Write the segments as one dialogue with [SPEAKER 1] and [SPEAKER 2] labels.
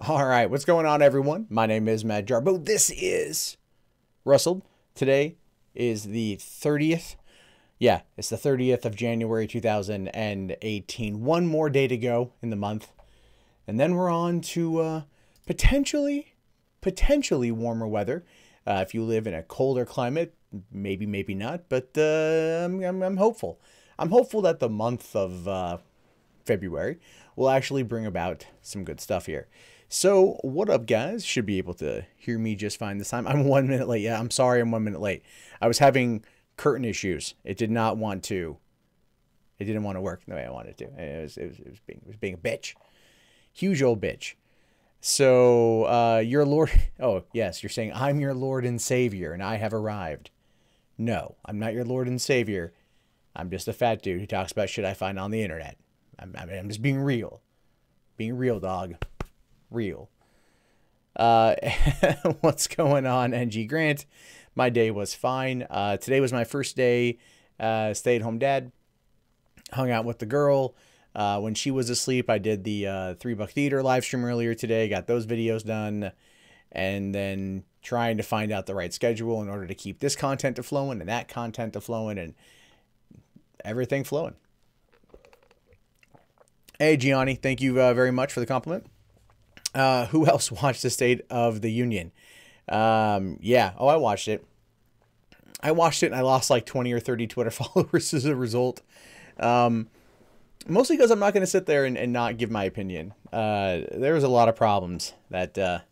[SPEAKER 1] All right, what's going on, everyone? My name is Matt Jarbo. This is Rustl'd. Today is the 30th. Yeah, it's the 30th of January 2018. One more day to go in the month. And then we're on to potentially warmer weather. If you live in a colder climate, maybe not. But I'm hopeful. I'm hopeful that the month of February will actually bring about some good stuff here. So what up, guys? Should be able to hear me just fine this time. I'm 1 minute late. Yeah, I'm sorry I'm 1 minute late. I was having curtain issues. It didn't want to work the way I wanted to. It was being a bitch. Huge old bitch. So your Lord, oh yes, you're saying I'm your Lord and Savior and I have arrived. No, I'm not your Lord and Savior. I'm just a fat dude who talks about shit I find on the internet. I'm just being real. Being real, dog. Real. What's going on, NG Grant? My day was fine. Today was my first day stay-at-home dad. Hung out with the girl. When she was asleep, I did the $3 Theater live stream earlier today. Got those videos done. And then trying to find out the right schedule in order to keep this content to flowing and that content to flowing and everything flowing. Hey, Gianni, thank you very much for the compliment. Who else watched the State of the Union? Yeah. Oh, I watched it. And I lost like 20 or 30 Twitter followers as a result. Mostly because I'm not going to sit there and not give my opinion. There was a lot of problems that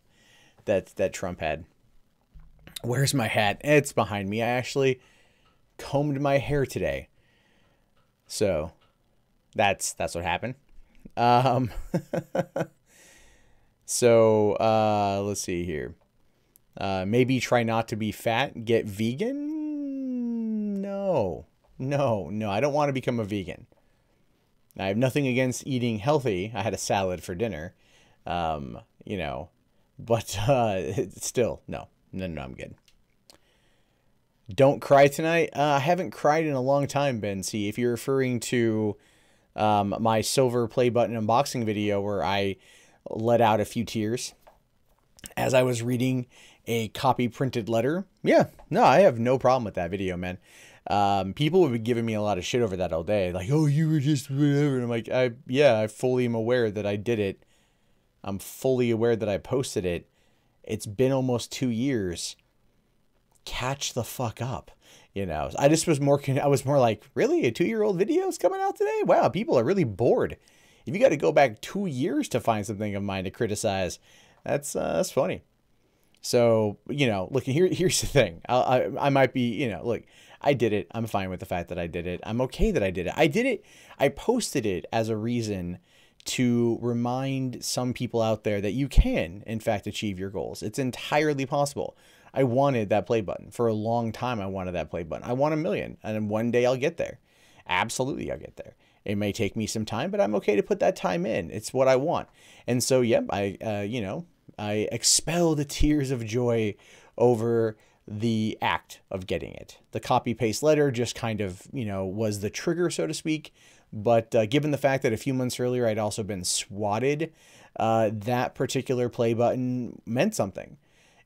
[SPEAKER 1] Trump had. Where's my hat? It's behind me. I actually combed my hair today. So that's what happened. So let's see here. Maybe try not to be fat. Get vegan? No. I don't want to become a vegan. I have nothing against eating healthy. I had a salad for dinner. But still, no, I'm good. Don't cry tonight. I haven't cried in a long time, Ben. See, if you're referring to my silver play button unboxing video where I let out a few tears as I was reading a copy printed letter. Yeah, no, I have no problem with that video, man. People would be giving me a lot of shit over that all day. Like, oh, you were just whatever. And I'm like, I fully am aware that I did it. I'm fully aware that I posted it. It's been almost 2 years. Catch the fuck up. I just was more like, really? A 2-year-old video is coming out today? Wow, people are really bored. If you got to go back 2 years to find something of mine to criticize, that's funny. So, look, here's the thing. I might be, look, I did it. I'm fine with the fact that I did it. I'm okay that I did it. I posted it as a reason to remind some people out there that you can, in fact, achieve your goals. It's entirely possible. I wanted that play button. For a long time, I wanted that play button. I want 1 million, and one day I'll get there. Absolutely, I'll get there. It may take me some time, but I'm okay to put that time in. It's what I want. And so, yep, I expel the tears of joy over the act of getting it. The copy-paste letter just kind of, was the trigger, so to speak. But given the fact that a few months earlier I'd also been swatted, that particular play button meant something.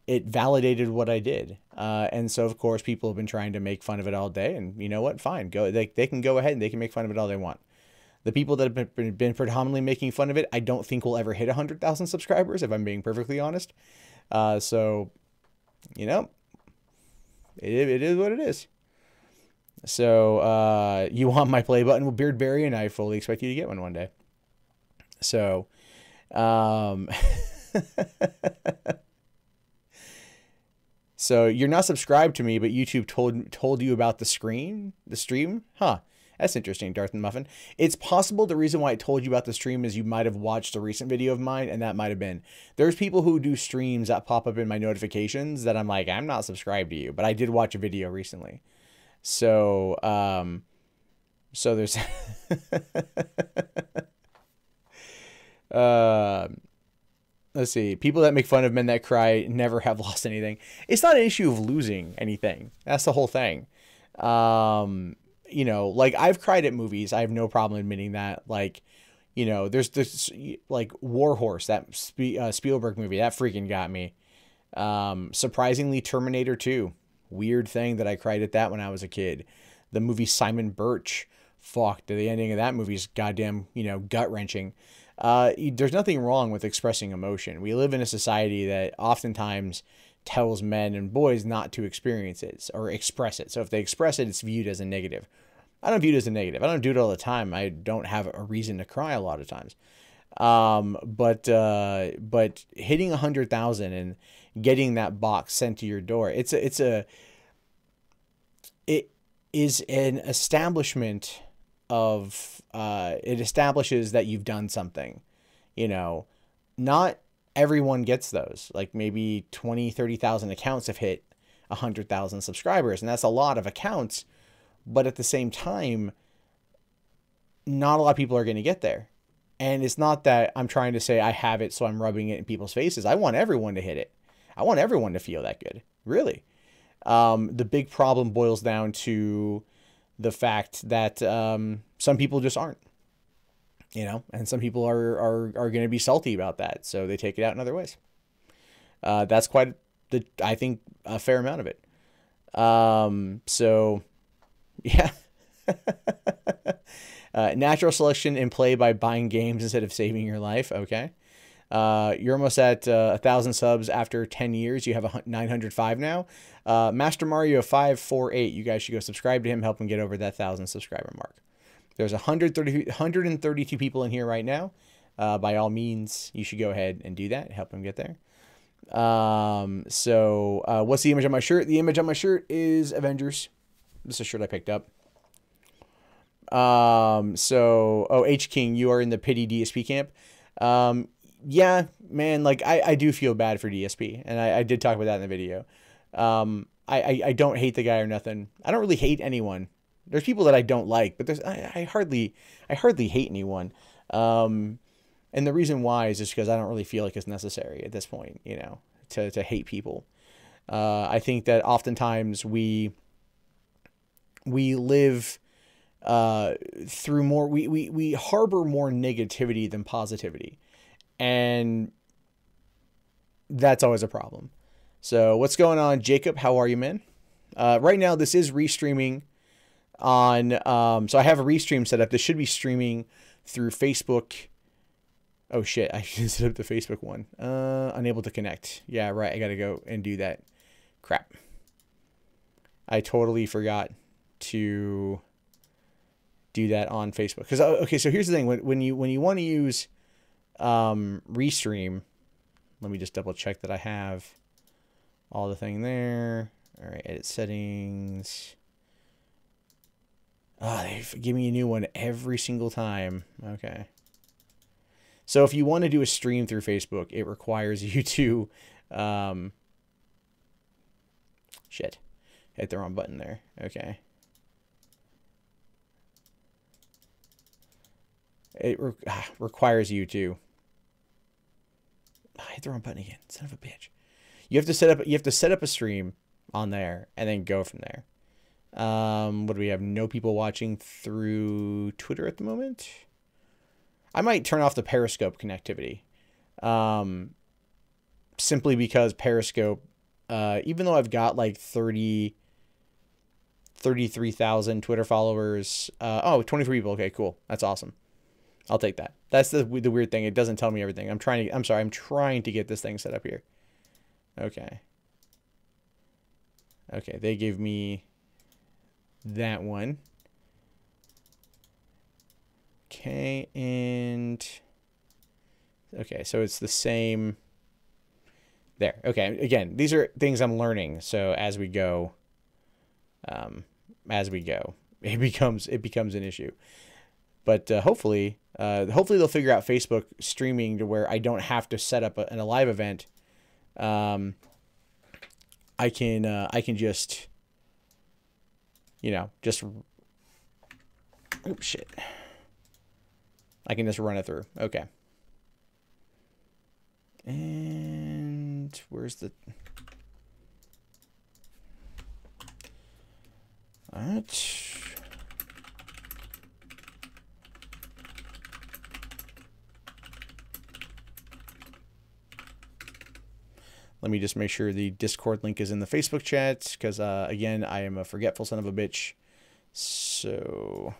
[SPEAKER 1] It validated what I did. And so, of course, people have been trying to make fun of it all day. And you know what? Fine. They can go ahead and they can make fun of it all they want. The people that have been predominantly making fun of it, I don't think will ever hit 100,000 subscribers, if I'm being perfectly honest. So, it is what it is. So, you want my play button with Beardberry, and I fully expect you to get one day. So, so you're not subscribed to me, but YouTube told you about the stream? Huh. That's interesting, Darth and Muffin. It's possible the reason why I told you about the stream is you might have watched a recent video of mine, and that might have been. There's people who do streams that pop up in my notifications that I'm like, I'm not subscribed to you, but I did watch a video recently. So, there's... Let's see. People that make fun of men that cry never have lost anything. It's not an issue of losing anything. That's the whole thing. Like I've cried at movies. I have no problem admitting that. Like, You know, there's this like War Horse, that Spielberg movie that freaking got me. Surprisingly, Terminator 2. Weird thing that I cried at that when I was a kid. The movie Simon Birch. Fuck, the ending of that movie is goddamn, you know, gut-wrenching. There's nothing wrong with expressing emotion. We live in a society that oftentimes tells men and boys not to experience it or express it. So if they express it, it's viewed as a negative. I don't view it as a negative. I don't do it all the time. I don't have a reason to cry a lot of times. But hitting 100,000 and getting that box sent to your door, it is an establishment of, it establishes that you've done something. You know, not everyone gets those. Like maybe 20, 30,000 accounts have hit 100,000 subscribers, and that's a lot of accounts. But at the same time, not a lot of people are going to get there. And it's not that I'm trying to say I have it, so I'm rubbing it in people's faces. I want everyone to hit it. I want everyone to feel that good. Really. The big problem boils down to the fact that some people just aren't. You know, and some people are going to be salty about that, so they take it out in other ways. That's quite I think a fair amount of it. So yeah. Natural selection in play by buying games instead of saving your life. Okay. You're almost at 1,000 subs after 10 years. You have 905 now. Master Mario 548. You guys should go subscribe to him. Help him get over that 1,000 subscriber mark. There's 132 people in here right now. By all means, you should go ahead and do that. Help him get there. So what's the image on my shirt? The image on my shirt is Avengers. This is a shirt I picked up. Oh, H King, you are in the pity DSP camp. Yeah, man, like I do feel bad for DSP, and I did talk about that in the video. I don't hate the guy or nothing. I don't really hate anyone. There's people that I don't like, but I hardly hate anyone. And the reason why is just because I don't really feel like it's necessary at this point, you know, to hate people. I think that oftentimes we live through more, we harbor more negativity than positivity, and that's always a problem. So what's going on, Jacob? How are you, man? Right now this is restreaming on, so I have a restream set up. This should be streaming through Facebook. Oh shit, I should set up the Facebook one. Unable to connect. Yeah, right, I gotta go and do that. Crap. I totally forgot to do that on Facebook. Because, okay, so here's the thing. When you want to use Restream, let me just double check that I have all the thing there. All right, edit settings. Ah, they give me a new one every single time. Okay. So if you want to do a stream through Facebook, it requires you to, shit, hit the wrong button there. Okay. It requires you to, hit the wrong button again. Son of a bitch. You have to set up a stream on there and then go from there. What do we have? No people watching through Twitter at the moment. I might turn off the Periscope connectivity. Simply because Periscope, even though I've got like 33,000 Twitter followers. Oh, 23 people. Okay, cool. That's awesome. I'll take that. That's the weird thing. It doesn't tell me everything. I'm trying to get this thing set up here. Okay. Okay, they gave me that one. Okay, and okay, so it's the same there. Okay, again, these are things I'm learning. So as we go, it becomes an issue. But hopefully they'll figure out Facebook streaming to where I don't have to set up a live event. I can just, you know, oops, shit. I can just run it through. Okay. And where's the, all right. Let me just make sure the Discord link is in the Facebook chat, because, again, I am a forgetful son of a bitch. So,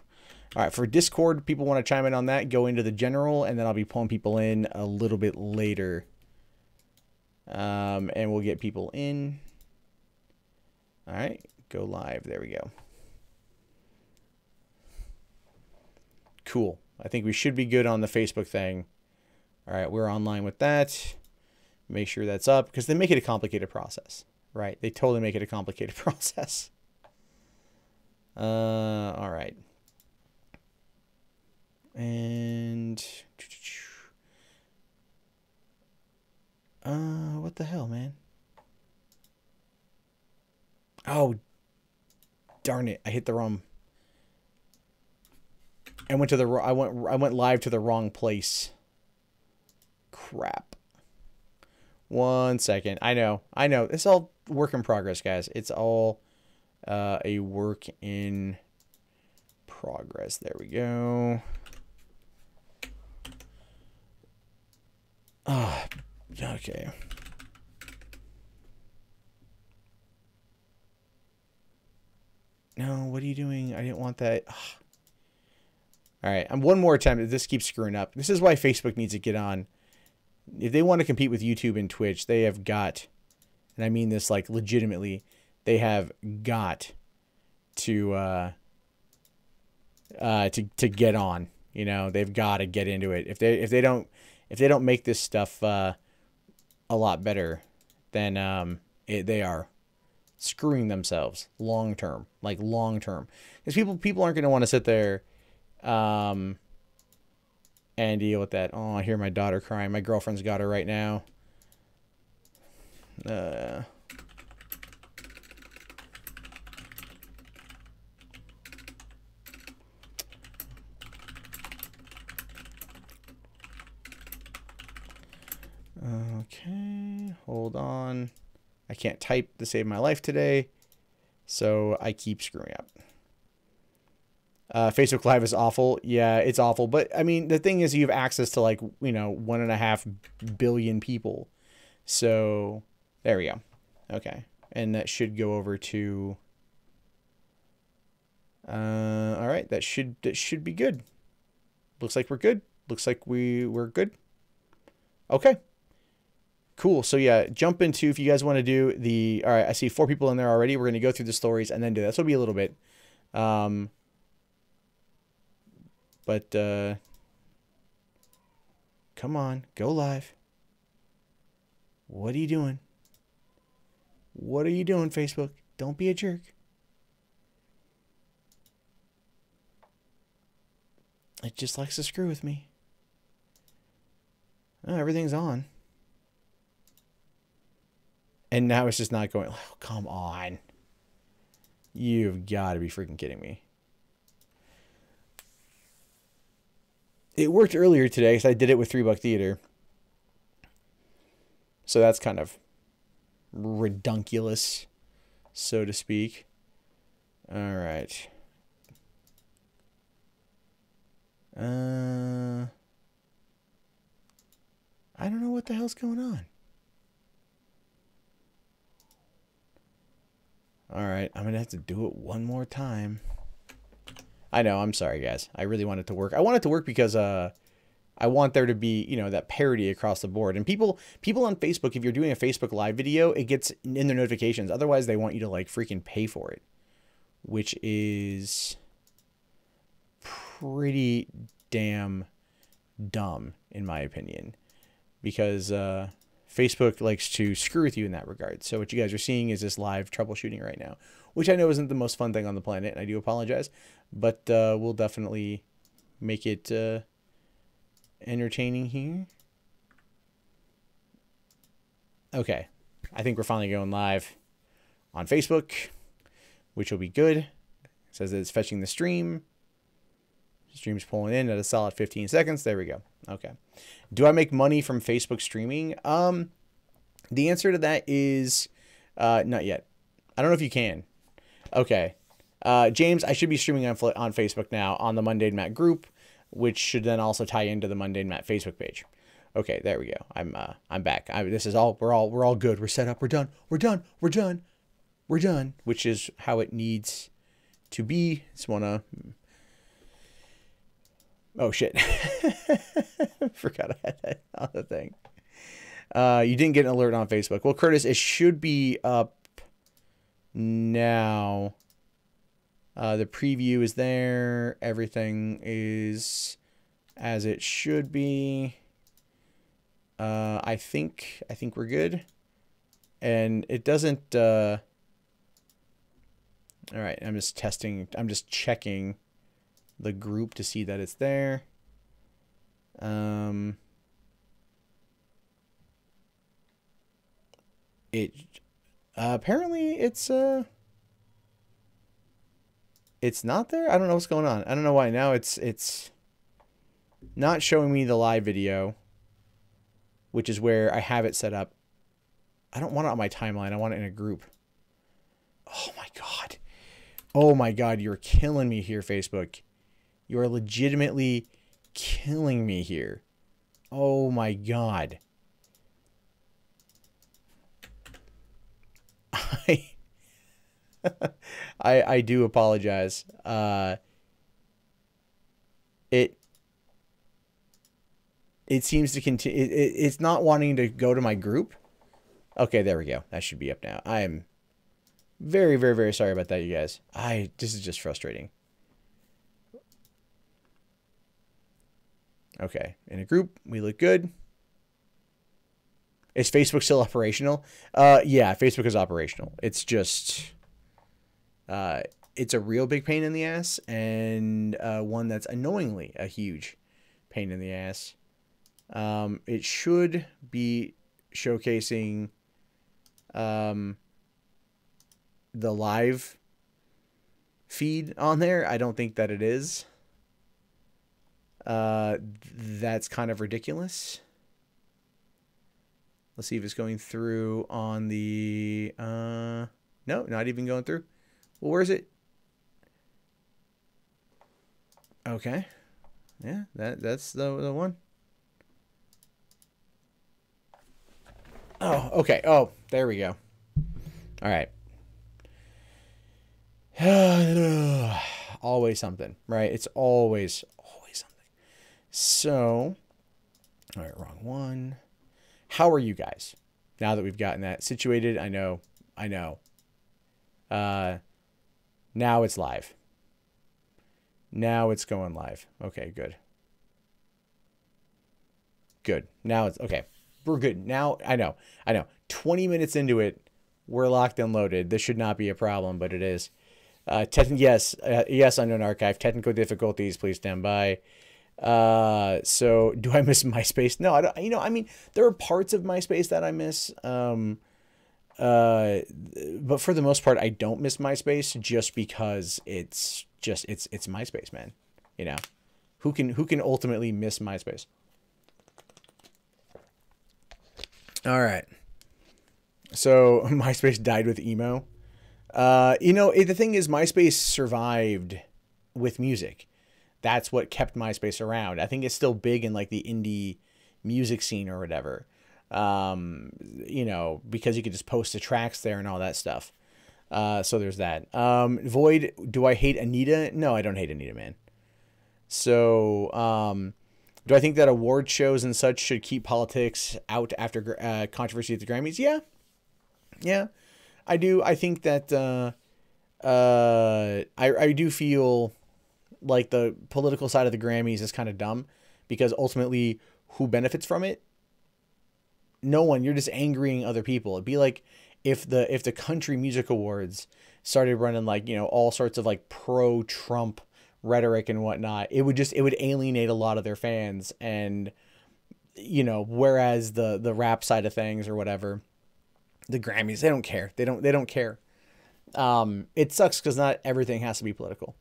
[SPEAKER 1] all right, for Discord, people want to chime in on that, go into the general, and then I'll be pulling people in a little bit later. And we'll get people in. All right, go live. There we go. Cool. I think we should be good on the Facebook thing. All right, we're online with that. Make sure that's up, because they make it a complicated process, right? They totally make it a complicated process. All right. And what the hell, man? Oh, darn it! I hit the wrong. I went to the. I went live to the wrong place. Crap. 1 second. I know. It's all work in progress, guys. It's all a work in progress. There we go. Ah, okay. No, what are you doing? I didn't want that. Ugh. All right, one more time. This keeps screwing up. This is why Facebook needs to get on. If they want to compete with YouTube and Twitch, they have got, and I mean this like legitimately, they have got to get on. You know, they've got to get into it. If they don't make this stuff a lot better, then they are screwing themselves long term, like long term. Because people aren't going to want to sit there and deal with that. Oh, I hear my daughter crying. My girlfriend's got her right now. Okay, hold on. I can't type to save my life today, so I keep screwing up. Facebook Live is awful. Yeah, it's awful. But, I mean, the thing is you have access to, like, you know, 1.5 billion people. So, there we go. Okay. And that should go over to... all right. That should be good. Looks like we're good. Looks like we're good. Okay. Cool. So, yeah, jump into, if you guys want to do the... All right, I see 4 people in there already. We're going to go through the stories and then do that. So, it'll be a little bit... But, come on, go live. What are you doing? What are you doing, Facebook? Don't be a jerk. It just likes to screw with me. Oh, everything's on. And now it's just not going. Oh, come on. You've got to be freaking kidding me. It worked earlier today because I did it with $3 Theater. So that's kind of redunculous, so to speak. All right. I don't know what the hell's going on. All right, I'm going to have to do it one more time. I know, I'm sorry, guys. I really want it to work. I want it to work because I want there to be, you know, that parity across the board. And people on Facebook, if you're doing a Facebook Live video, it gets in their notifications. Otherwise, they want you to, like, freaking pay for it, which is pretty damn dumb, in my opinion, because Facebook likes to screw with you in that regard. So what you guys are seeing is this live troubleshooting right now, which I know isn't the most fun thing on the planet, and I do apologize, but we'll definitely make it entertaining here. Okay, I think we're finally going live on Facebook, which will be good. It says that it's fetching the stream. Stream's pulling in at a solid 15 seconds. There we go. Okay. Do I make money from Facebook streaming? The answer to that is not yet. I don't know if you can. Okay. James, I should be streaming on Facebook now on the Mundane Matt group, which should then also tie into the Mundane Matt Facebook page. Okay, there we go. I'm back. This is all. We're all good. We're set up. We're done. We're done. We're done. We're done. Which is how it needs to be. Just wanna. Oh shit! Forgot I had that on the thing. You didn't get an alert on Facebook. Well, Curtis, it should be up now. The preview is there. Everything is as it should be. I think we're good. And it doesn't all right, I'm just testing. I'm just checking the group to see that it's there. It apparently it's not there. I don't know what's going on. I don't know why now it's not showing me the live video, which is where I have it set up. I don't want it on my timeline. I want it in a group. Oh my God. Oh my God. You're killing me here, Facebook. You are legitimately killing me here. Oh my God. I do apologize. It seems to continue. It's not wanting to go to my group. Okay, there we go. That should be up now. I am very, very, very sorry about that, you guys. This is just frustrating. Okay, in a group, we look good. Is Facebook still operational? Yeah, Facebook is operational. It's just, it's a real big pain in the ass, and one that's annoyingly a huge pain in the ass. It should be showcasing the live feed on there. I don't think that it is. That's kind of ridiculous. Let's see if it's going through on the no, not even going through. Well, where is it? Okay. Yeah, that's the one. Oh, okay. Oh, there we go. All right. Always something, right? It's always something. So, all right, wrong one. How are you guys? Now that we've gotten that situated, I know. Now it's live. Now it's going live. Okay, good. Good. Now it's okay. We're good. Now, I know. 20 minutes into it, we're locked and loaded. This should not be a problem, but it is. Yes, unknown archive. Technical difficulties. Please stand by. So do I miss MySpace? No, I don't. I mean, there are parts of MySpace that I miss. But for the most part, I don't miss MySpace just because it's MySpace, man. Who can ultimately miss MySpace? All right. So MySpace died with emo. The thing is, MySpace survived with music. That's what kept MySpace around. I think it's still big in like the indie music scene or whatever. Because you could just post the tracks there and all that stuff. So there's that. Void, do I hate Anita? No, I don't hate Anita, man. So, do I think that award shows and such should keep politics out after controversy at the Grammys? Yeah, I do. I think that I do feel like the political side of the Grammys is kind of dumb because ultimately, who benefits from it? No one. You're just angering other people. It'd be like if the Country Music Awards started running like all sorts of like pro-Trump rhetoric and whatnot. It would alienate a lot of their fans, and whereas the rap side of things or whatever, the Grammys, they don't care. They don't care. It sucks because not everything has to be political.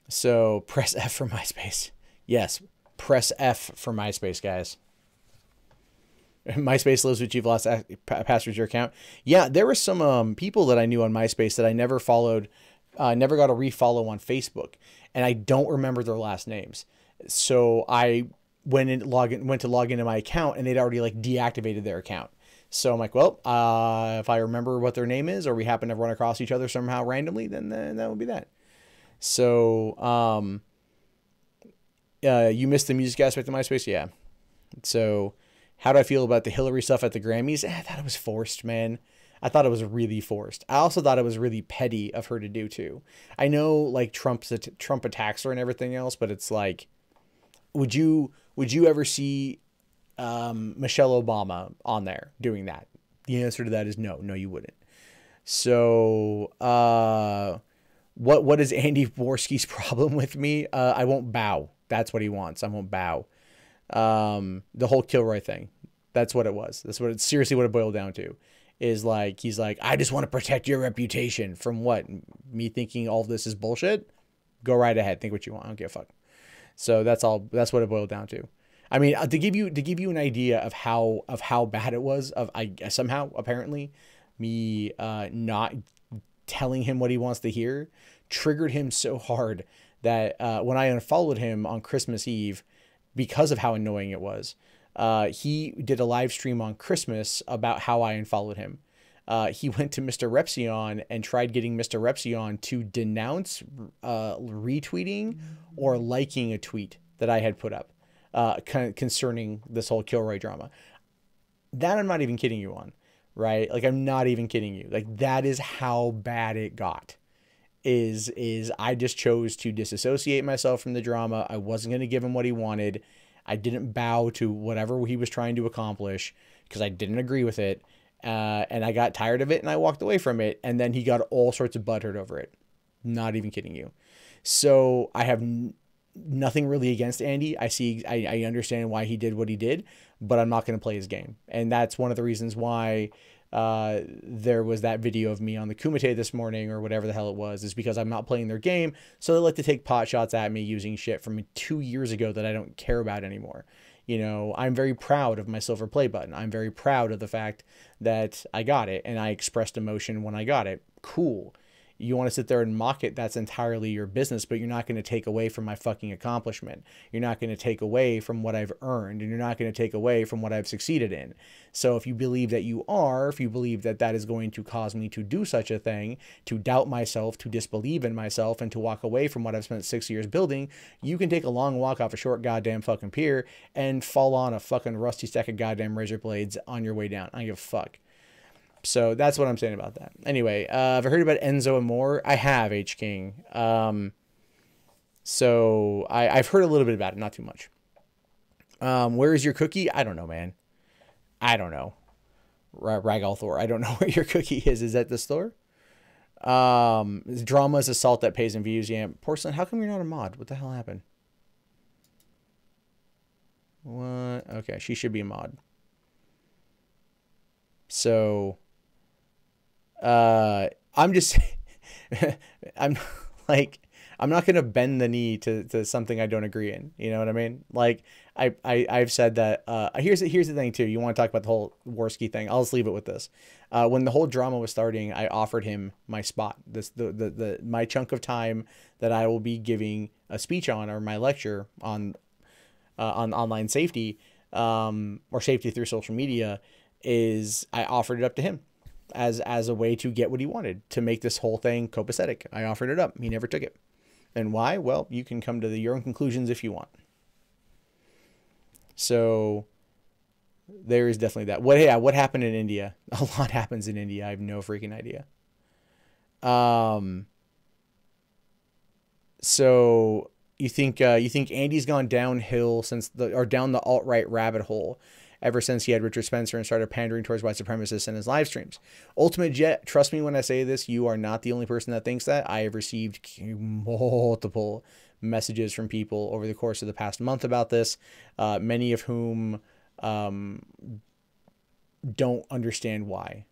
[SPEAKER 1] So press F for MySpace. Yes, press F for MySpace, guys. MySpace lives with you've lost passwords your account. Yeah, there were some people that I knew on MySpace that I never followed, never got a refollow on Facebook, and I don't remember their last names. So I went to log into my account, and they'd already like deactivated their account. So I'm like, well, if I remember what their name is, or we happen to run across each other somehow randomly, then that would be that. So, you missed the music aspect of MySpace? Yeah. So how do I feel about the Hillary stuff at the Grammys? I thought it was forced, man. I thought it was really forced. I also thought it was really petty of her to do too. I know like Trump attacks her and everything else, but it's like, would you ever see Michelle Obama on there doing that? The answer to that is no. No, you wouldn't. So what is Andy Borski's problem with me? I won't bow. That's what he wants. I won't bow. The whole Kilroy thing. That's what it was. That's what it seriously what it boiled down to. Is like, he's like, I just want to protect your reputation from what? Me thinking all of this is bullshit? Go right ahead. Think what you want. I don't give a fuck. So that's all. That's what it boiled down to. I mean, to give you an idea of how bad it was, I somehow apparently me not telling him what he wants to hear triggered him so hard that when I unfollowed him on Christmas Eve, because of how annoying it was, he did a live stream on Christmas about how I unfollowed him. He went to Mr. Repsion and tried getting Mr. Repsion to denounce retweeting or liking a tweet that I had put up concerning this whole Kilroy drama. That I'm not even kidding you on, right? Like, I'm not even kidding you. Like, that is how bad it got. Is I just chose to disassociate myself from the drama. I wasn't going to give him what he wanted. I didn't bow to whatever he was trying to accomplish because I didn't agree with it. And I got tired of it and I walked away from it. And then he got all sorts of butthurt over it. Not even kidding you. So I have nothing really against Andy. I understand why he did what he did, but I'm not going to play his game. And that's one of the reasons why there was that video of me on the Kumite this morning or whatever the hell it was, is because I'm not playing their game. So they like to take pot shots at me using shit from 2 years ago that I don't care about anymore. You know, I'm very proud of my silver play button. I'm very proud of the fact that I got it and I expressed emotion when I got it. Cool. You want to sit there and mock it, that's entirely your business, but you're not going to take away from my fucking accomplishment. You're not going to take away from what I've earned, and you're not going to take away from what I've succeeded in. So if you believe that you are, if you believe that that is going to cause me to do such a thing, to doubt myself, to disbelieve in myself, and to walk away from what I've spent 6 years building, you can take a long walk off a short goddamn fucking pier and fall on a fucking rusty stack of goddamn razor blades on your way down. I don't give a fuck. So that's what I'm saying about that. Anyway, have I heard about Enzo Amore? I have, H King. So I've heard a little bit about it, not too much. Where is your cookie? I don't know, man. I don't know. Ragal Thor, I don't know where your cookie is. Is that the store? Drama is assault that pays in views. Yeah, Porcelain, how come you're not a mod? What the hell happened? What? Okay, she should be a mod. So... I'm just, I'm not going to bend the knee to something I don't agree in. You know what I mean? Like I've said that, here's the thing too. You want to talk about the whole Worski thing. I'll just leave it with this. When the whole drama was starting, I offered him my spot, my chunk of time that I will be giving a speech on, or my lecture on online safety, or safety through social media, is I offered it up to him as a way to get what he wanted, to make this whole thing copacetic. I offered it up. He never took it. And why? Well, you can come to your own conclusions if you want. So there is definitely that. What happened in India? A lot happens in India. I have no freaking idea. So you think Andy's gone downhill down the alt-right rabbit hole ever since he had Richard Spencer and started pandering towards white supremacists in his live streams. Ultimate Jet, trust me when I say this, you are not the only person that thinks that. I have received multiple messages from people over the course of the past month about this, many of whom don't understand why.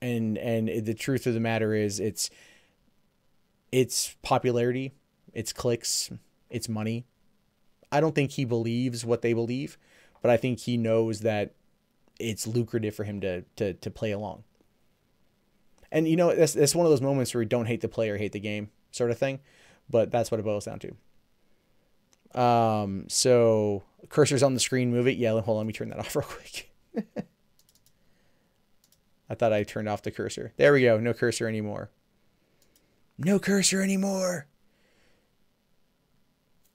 [SPEAKER 1] And the truth of the matter is, it's popularity, it's clicks, it's money. I don't think he believes what they believe, but I think he knows that it's lucrative for him to play along. And, you know, that's one of those moments where you don't hate the player, hate the game sort of thing. But that's what it boils down to. So cursor's on the screen, move it. Yeah, hold on, let me turn that off real quick. I thought I turned off the cursor. There we go. No cursor anymore. No cursor anymore.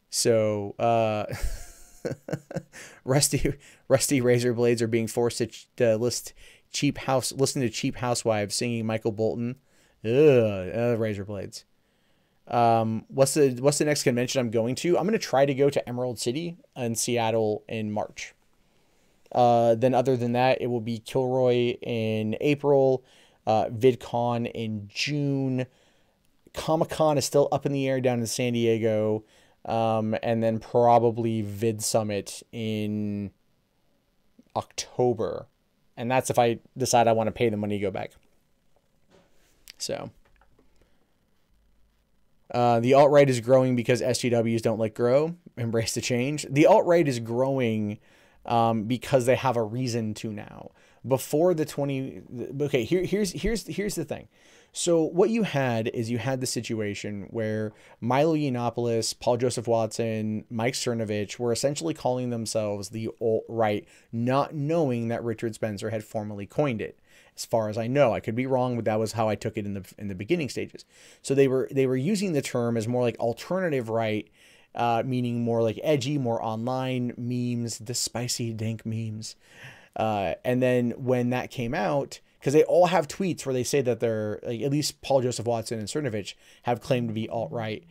[SPEAKER 1] So, rusty razor blades are being forced to listen to cheap housewives singing Michael Bolton. Razor blades. What's the next convention I'm going to? I'm going to try to go to Emerald City in Seattle in March. Then other than that, it will be Kilroy in April, VidCon in June. Comic-Con is still up in the air down in San Diego. And then probably Vid Summit in October. And that's if I decide I want to pay the money to go back. So, the alt-right is growing because SGWs don't let grow. Embrace the change. The alt-right is growing because they have a reason to now. Before the here's the thing. So what you had is you had the situation where Milo Yiannopoulos, Paul Joseph Watson, Mike Cernovich were essentially calling themselves the alt-right, not knowing that Richard Spencer had formally coined it. As far as I know, I could be wrong, but that was how I took it in the beginning stages. So they were using the term as more like alternative right, meaning more like edgy, more online memes, the spicy dank memes. And then when that came out, because they all have tweets where they say that they're, like, at least Paul Joseph Watson and Cernovich have claimed to be alt-right.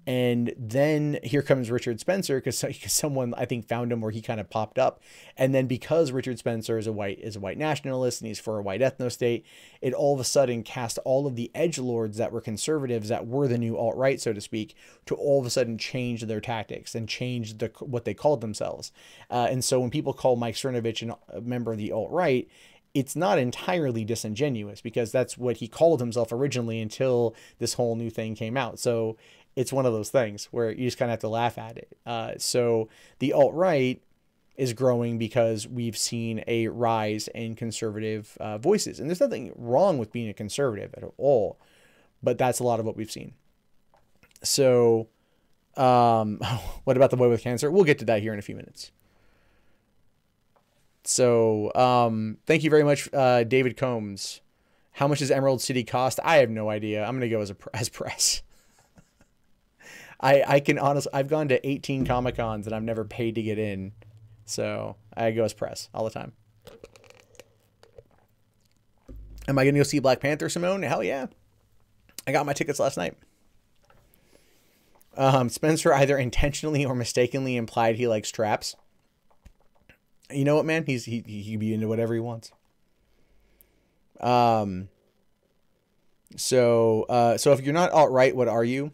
[SPEAKER 1] And then here comes Richard Spencer, because someone, I think, found him where he kind of popped up. And then because Richard Spencer is a white nationalist and he's for a white ethno state, it all of a sudden cast all of the edgelords that were conservatives, that were the new alt-right, so to speak, to all of a sudden change their tactics and change what they called themselves. And so when people call Mike Cernovich a member of the alt-right, it's not entirely disingenuous, because that's what he called himself originally until this whole new thing came out. So it's one of those things where you just kind of have to laugh at it. So the alt-right is growing because we've seen a rise in conservative voices. And there's nothing wrong with being a conservative at all, but that's a lot of what we've seen. So what about the boy with cancer? We'll get to that here in a few minutes. So thank you very much, David Combs. How much does Emerald City cost? I have no idea. I'm going to go as press. I can honestly, I've gone to 18 Comic-Cons and I've never paid to get in. So I go as press all the time. Am I going to go see Black Panther, Simone? Hell yeah. I got my tickets last night. Spencer either intentionally or mistakenly implied he likes traps. You know what, man? He can be into whatever he wants. So if you're not alt-right, what are you?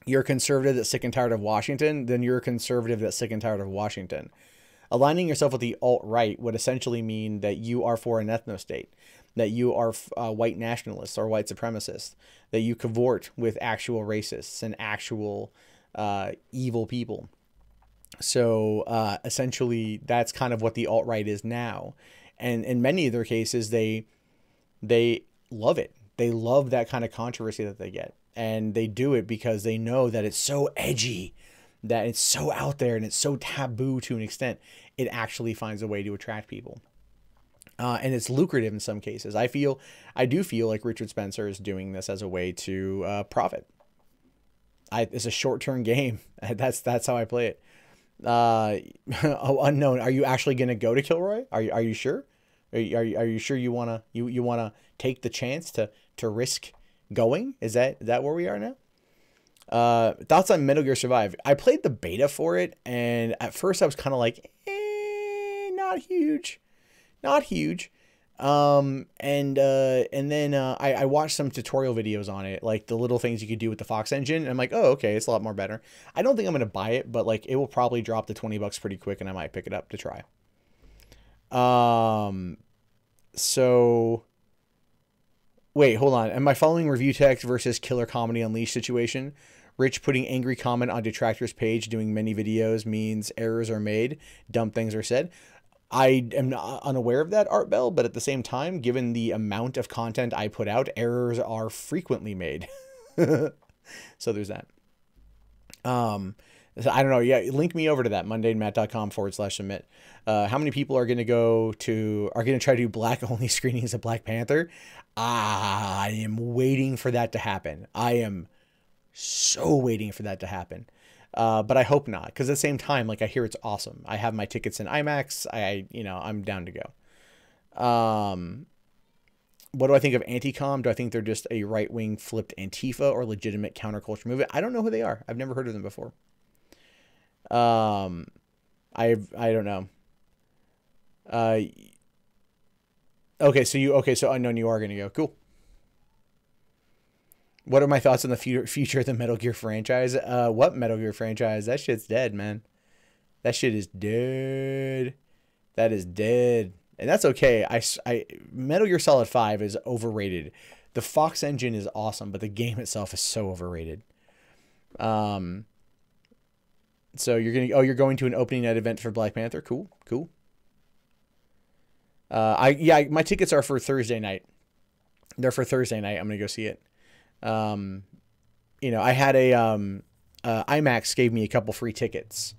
[SPEAKER 1] You're a conservative that's sick and tired of Washington, then you're a conservative that's sick and tired of Washington. Aligning yourself with the alt-right would essentially mean that you are for an ethno-state, that you are white nationalists or white supremacists, that you cavort with actual racists and actual evil people. So essentially, that's kind of what the alt-right is now. And in many of their cases, they love it. They love that kind of controversy that they get. And they do it because they know that it's so edgy, that it's so out there, and it's so taboo to an extent, it actually finds a way to attract people. And it's lucrative in some cases. I do feel like Richard Spencer is doing this as a way to profit. It's a short-term game. That's how I play it. Oh, unknown. Are you actually going to go to Kilroy? Are you sure? Are you sure you wanna take the chance to risk going? Is that where we are now? Thoughts on Metal Gear Survive? I played the beta for it, and at first I was kind of like, not huge. And then I watched some tutorial videos on it, like the little things you could do with the Fox engine, and I'm like, oh, okay, it's a lot more better. I don't think I'm gonna buy it, but like it will probably drop to $20 pretty quick, and I might pick it up to try. So wait, hold on. Am I following review text versus Killer Comedy Unleashed situation? Rich putting angry comment on detractors page doing many videos means errors are made, dumb things are said. I am not unaware of that, Art Bell, but at the same time, given the amount of content I put out, errors are frequently made. So there's that. So I don't know. Yeah, link me over to that, mundanemat.com/submit. How many people are going to try to do black only screenings of Black Panther? I am waiting for that to happen. I am so waiting for that to happen. But I hope not, because at the same time, like, I hear it's awesome. I have my tickets in IMAX. I'm down to go. What do I think of Anti-Com? Do I think they're just a right-wing flipped Antifa or legitimate counterculture movement? I don't know who they are. I've never heard of them before. I don't know. So unknown, you are gonna go. Cool. What are my thoughts on the future of the Metal Gear franchise? What Metal Gear franchise? That shit's dead, man. That shit is dead. That is dead. And that's okay. Metal Gear Solid 5 is overrated. The Fox engine is awesome, but the game itself is so overrated. So you're going to an opening night event for Black Panther. Cool. My tickets are for Thursday night. They're for Thursday night. I'm going to go see it. I had IMAX gave me a couple free tickets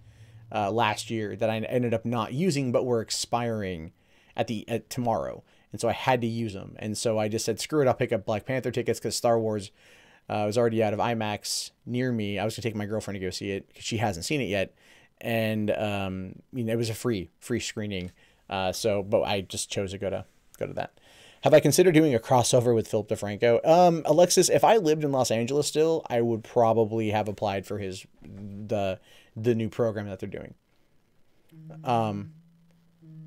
[SPEAKER 1] last year that I ended up not using, but were expiring at tomorrow. And so I had to use them. And so I just said, screw it. I'll pick up Black Panther tickets because Star Wars was already out of IMAX near me. I was going to take my girlfriend to go see it because she hasn't seen it yet. And, it was a free screening. But I just chose to go to that. Have I considered doing a crossover with Philip DeFranco? Alexis, if I lived in Los Angeles still, I would probably have applied for the new program that they're doing.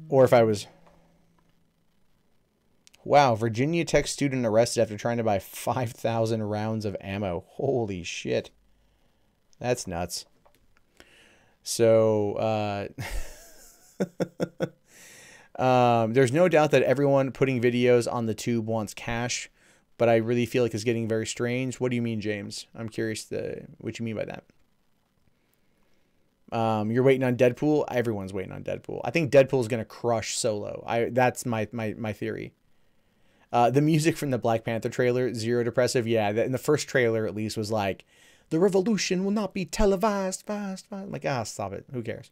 [SPEAKER 1] Or if I was... Wow, Virginia Tech student arrested after trying to buy 5,000 rounds of ammo. Holy shit. That's nuts. So, there's no doubt that everyone putting videos on the tube wants cash, but I really feel like it's getting very strange. What do you mean, James? I'm curious what you mean by that. You're waiting on Deadpool? Everyone's waiting on Deadpool. I think Deadpool's going to crush Solo. That's my theory. The music from the Black Panther trailer, Zero Depressive, yeah, in the first trailer at least was like, the revolution will not be televised. Fast. I'm like, stop it. Who cares?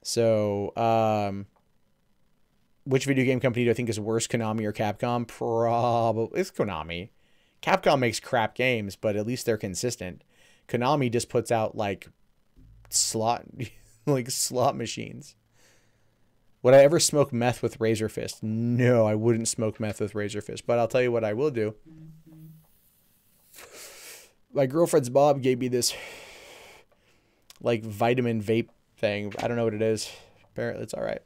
[SPEAKER 1] So, which video game company do I think is worse, Konami or Capcom? Probably it's Konami. Capcom makes crap games, but at least they're consistent. Konami just puts out like slot machines. Would I ever smoke meth with Razor Fist? No, I wouldn't smoke meth with Razor Fist, but I'll tell you what I will do. My girlfriend's Bob gave me this like vitamin vape thing. I don't know what it is. Apparently it's all right.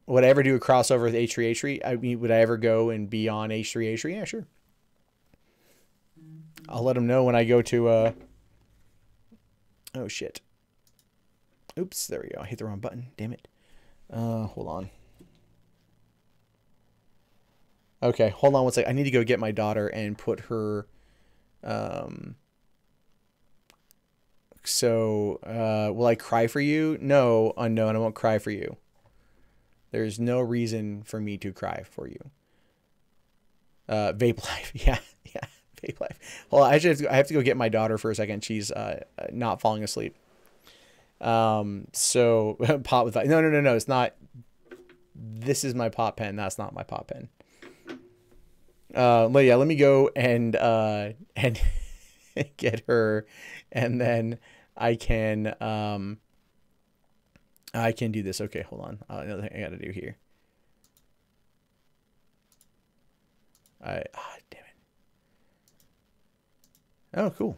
[SPEAKER 1] Would I ever do a crossover with H3H3? I mean, would I ever go and be on H3H3? Yeah, sure. I'll let them know when I go to, oh shit. Oops, there we go. I hit the wrong button. Damn it. Hold on. Okay, hold on one sec. I need to go get my daughter and put her, will I cry for you? No, unknown. I won't cry for you. There's no reason for me to cry for you. Vape life. Yeah. Vape life. Hold on. I have to go get my daughter for a second. She's, not falling asleep. So pot with, no. It's not, this is my pop pen. That's not my pop pen. But yeah, let me go and get her, and then I can do this. Okay, hold on. Another thing I gotta do here. Damn it. Oh, cool.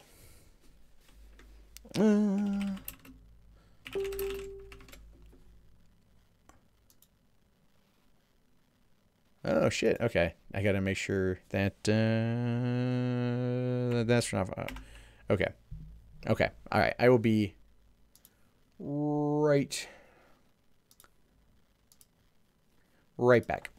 [SPEAKER 1] Oh shit. Okay, I gotta make sure that that's not. Okay. All right. I will be right back.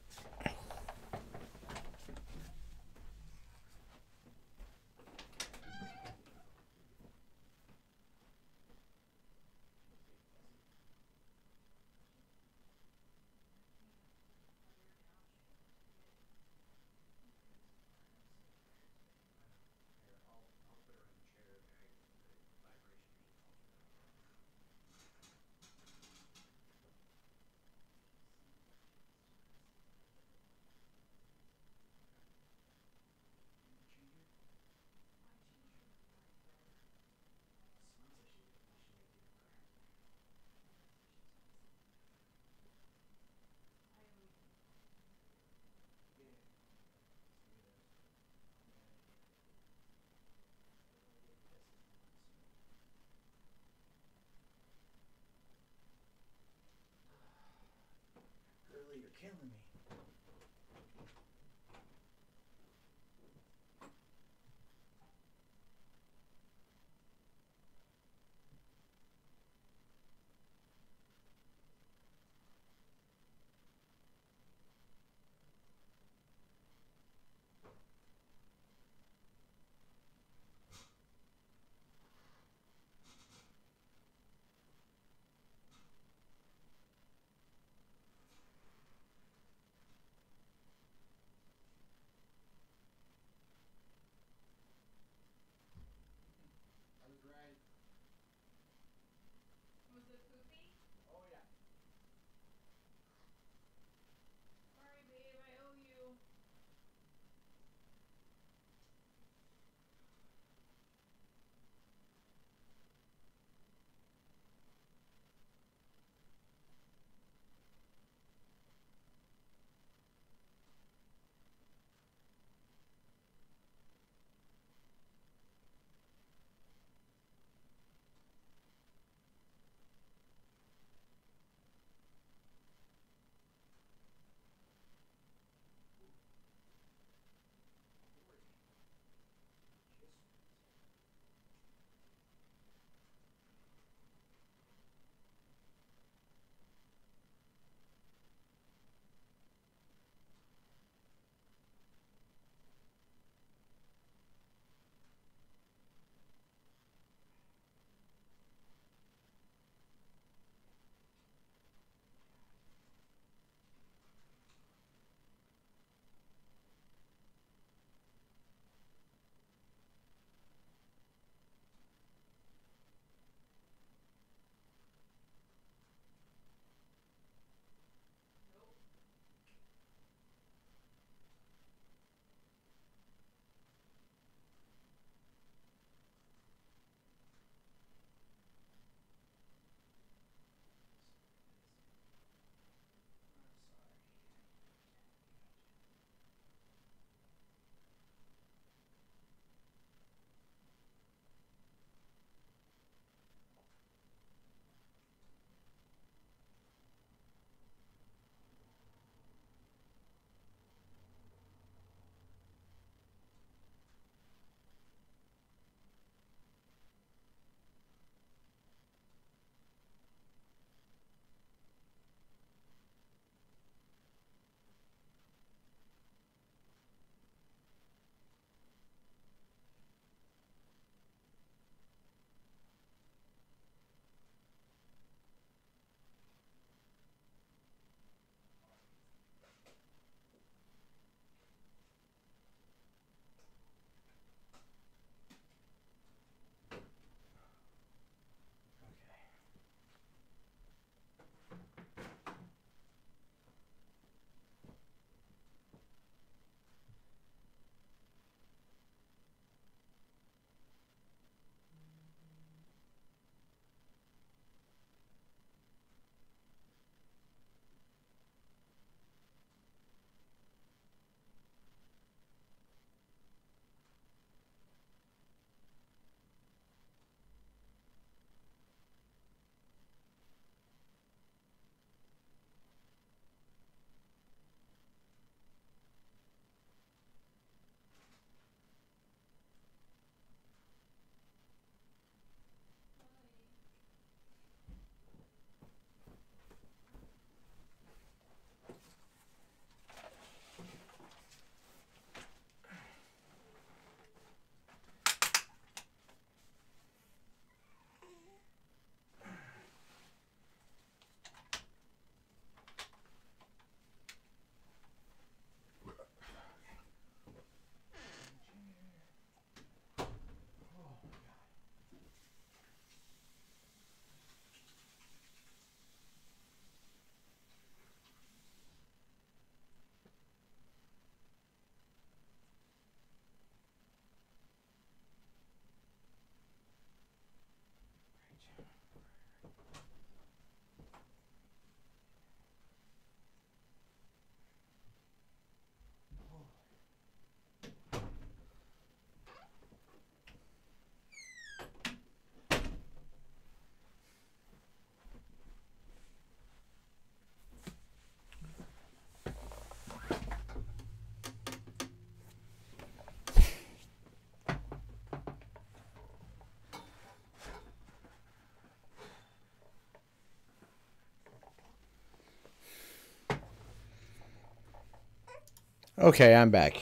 [SPEAKER 1] Okay, I'm back.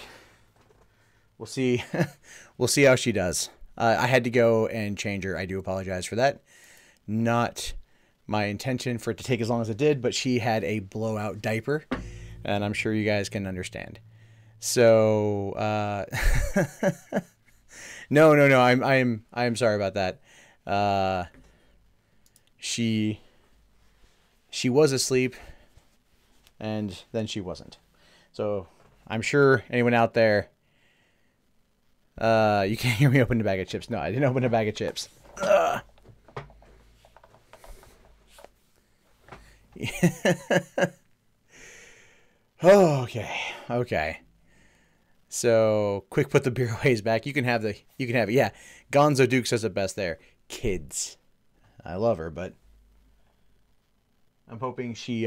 [SPEAKER 1] We'll see. We'll see how she does. I had to go and change her. I do apologize for that. Not my intention for it to take as long as it did, but she had a blowout diaper, and I'm sure you guys can understand. So, no. I'm sorry about that. She was asleep, and then she wasn't. So I'm sure anyone out there, you can't hear me open a bag of chips. No, I didn't open a bag of chips. Okay. So quick, put the beer ways back. You can have it. Yeah, Gonzo Duke says it best there. Kids, I love her, but I'm hoping she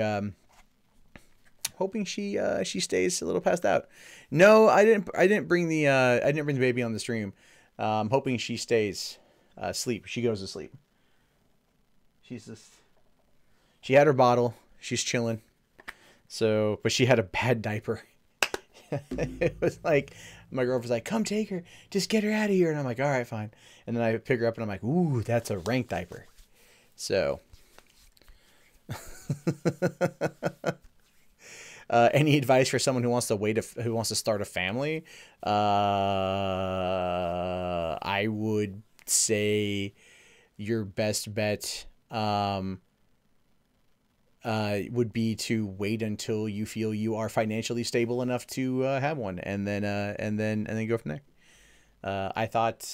[SPEAKER 1] stays a little passed out. No, I didn't bring the baby on the stream. I'm hoping she stays asleep. She goes to sleep. She had her bottle. She's chilling. So, but she had a bad diaper. It was like, my girlfriend's like, come take her. Just get her out of here. And I'm like, all right, fine. And then I pick her up and I'm like, ooh, that's a rank diaper. So, any advice for someone who wants to start a family? I would say your best bet would be to wait until you feel you are financially stable enough to have one, and then go from there. I thought,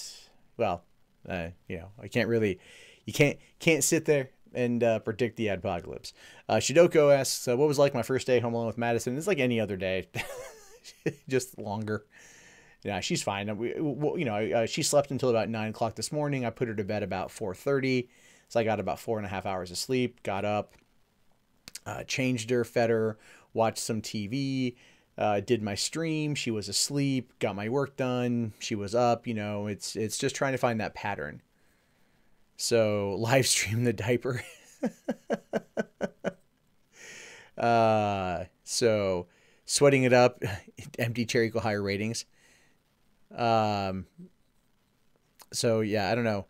[SPEAKER 1] well, I can't sit there and predict the apocalypse. Shidoko asks, what was like my first day home alone with Madison? It's like any other day, just longer. Yeah, she's fine. She slept until about 9 o'clock this morning. I put her to bed about 4:30, so I got about 4.5 hours of sleep. Got up, changed her, fed her, watched some TV, did my stream. She was asleep. Got my work done. She was up. It's just trying to find that pattern. So live stream the diaper. So sweating it up. Empty chair equal higher ratings. So yeah, I don't know.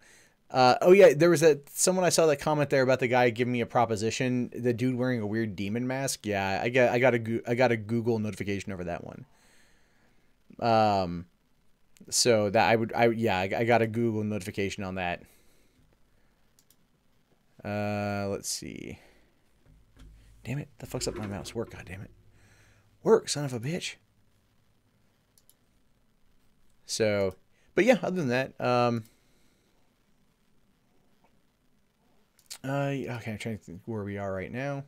[SPEAKER 1] Oh yeah, there was someone I saw that comment there about the guy giving me a proposition. The dude wearing a weird demon mask. Yeah, I got a Google notification over that one. So that I got a Google notification on that. Let's see. Damn it, that fucks up my mouse. Work, goddammit. Work, son of a bitch. So, but yeah, other than that, okay, I'm trying to think where we are right now.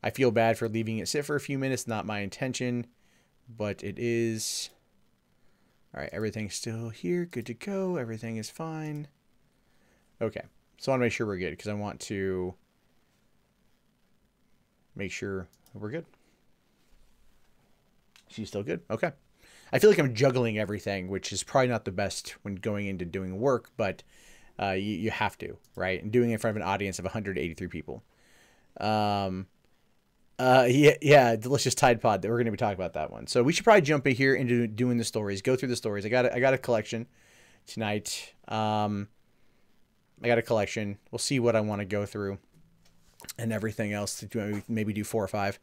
[SPEAKER 1] I feel bad for leaving it sit for a few minutes. Not my intention, but it is. All right, everything's still here. Good to go. Everything is fine. Okay, so I want to make sure we're good because I want to make sure we're good. She's still good. Okay. I feel like I'm juggling everything, which is probably not the best when going into doing work, but you have to, right? And doing it in front of an audience of 183 people. Yeah, delicious Tide Pod. We're going to be talking about that one. So we should probably jump in here into doing the stories. Go through the stories. I got a collection tonight. I got a collection. We'll see what I want to go through, and everything else to maybe do 4 or 5.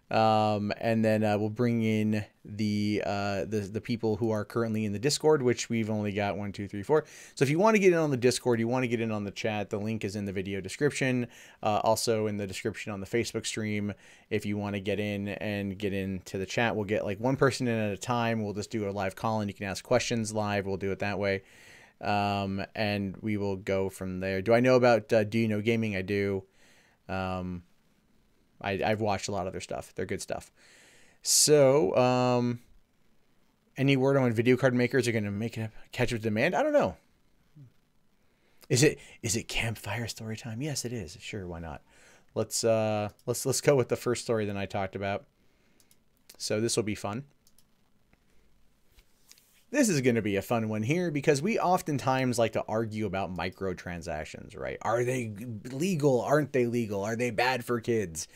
[SPEAKER 1] And then we'll bring in the people who are currently in the Discord, which we've only got 1, 2, 3, 4. So if you want to get in on the Discord, you want to get in on the chat, the link is in the video description. Also in the description on the Facebook stream. If you want to get in and get into the chat, we'll get like one person in at a time. We'll just do a live call and you can ask questions live. We'll do it that way. And we will go from there. Do I know about, Do You Know Gaming? I do. I've watched a lot of their stuff. They're good stuff. So, any word on when video card makers are going to catch up to demand? I don't know. Is it campfire story time? Yes, it is. Sure, why not? Let's go with the first story that I talked about. So this will be fun. This is going to be a fun one here because we oftentimes like to argue about microtransactions, right? Are they legal? Aren't they legal? Are they bad for kids?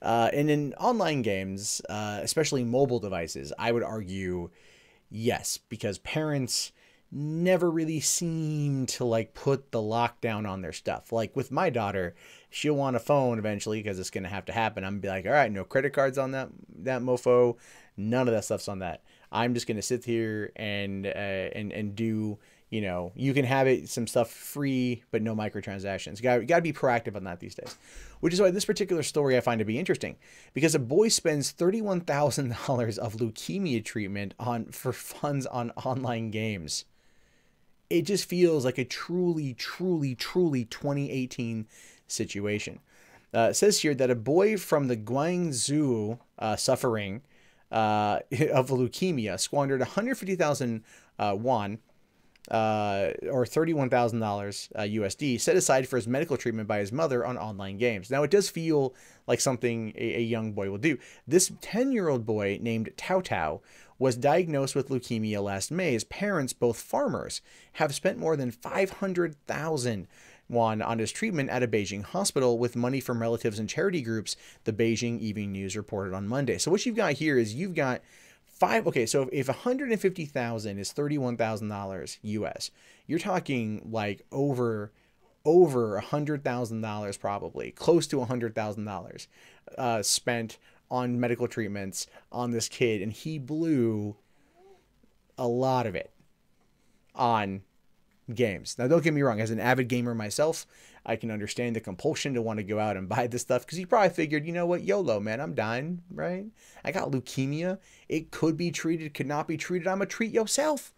[SPEAKER 1] And in online games, especially mobile devices, I would argue yes, because parents never really seem to like put the lockdown on their stuff. Like with my daughter, she'll want a phone eventually because it's gonna have to happen. I'm gonna be like, all right, no credit cards on that mofo, none of that stuff's on that. I'm just gonna sit here and do. You know, you can have it some stuff free, but no microtransactions. You got to be proactive on that these days. Which is why this particular story I find to be interesting, because a boy spends $31,000 of leukemia treatment for funds on online games. It just feels like a truly 2018 situation. It says here that a boy from the Guangzhou suffering of leukemia squandered 150,000 won, or $31,000 USD, set aside for his medical treatment by his mother on online games. Now, it does feel like something a young boy will do. This 10-year-old boy named Tao Tao was diagnosed with leukemia last May. His parents, both farmers, have spent more than 500,000 won on his treatment at a Beijing hospital with money from relatives and charity groups, the Beijing Evening News reported on Monday. So what you've got here is you've got okay, so if 150,000 is $31,000 US, you're talking like over $100,000, probably close to $100,000 spent on medical treatments on this kid, and he blew a lot of it on games. Now, don't get me wrong, as an avid gamer myself, I can understand the compulsion to want to go out and buy this stuff, because he probably figured, you know what, YOLO, man, I'm dying, right? I got leukemia. It could be treated, could not be treated. I'm going to treat yourself.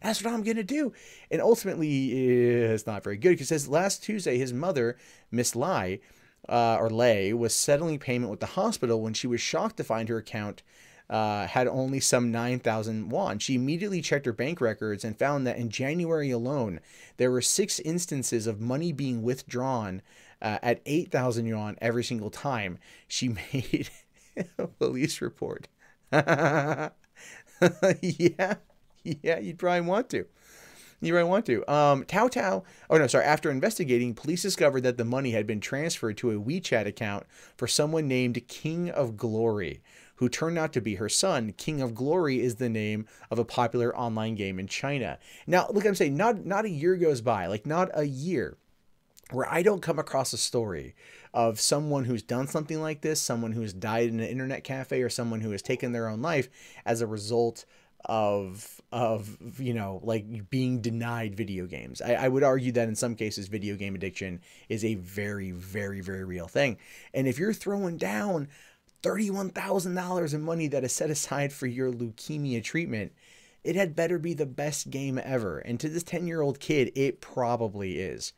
[SPEAKER 1] That's what I'm going to do. And ultimately, it's not very good, because it says last Tuesday, his mother, Miss Lai, Lei, was settling payment with the hospital when she was shocked to find her account had only some 9,000 won. She immediately checked her bank records and found that in January alone, there were 6 instances of money being withdrawn at 8,000 yuan every single time she made a police report. Yeah, you'd probably want to. You might want to. Tao Tao, oh no, sorry. After investigating, police discovered that the money had been transferred to a WeChat account for someone named King of Glory, who turned out to be her son. King of Glory is the name of a popular online game in China. Now, look, I'm saying not a year goes by, like not a year, where I don't come across a story of someone who's done something like this, someone who's died in an internet cafe, or someone who has taken their own life as a result of you know, like being denied video games. I would argue that in some cases video game addiction is a very real thing. And if you're throwing down $31,000 in money that is set aside for your leukemia treatment, it had better be the best game ever. And to this 10-year-old kid, it probably is.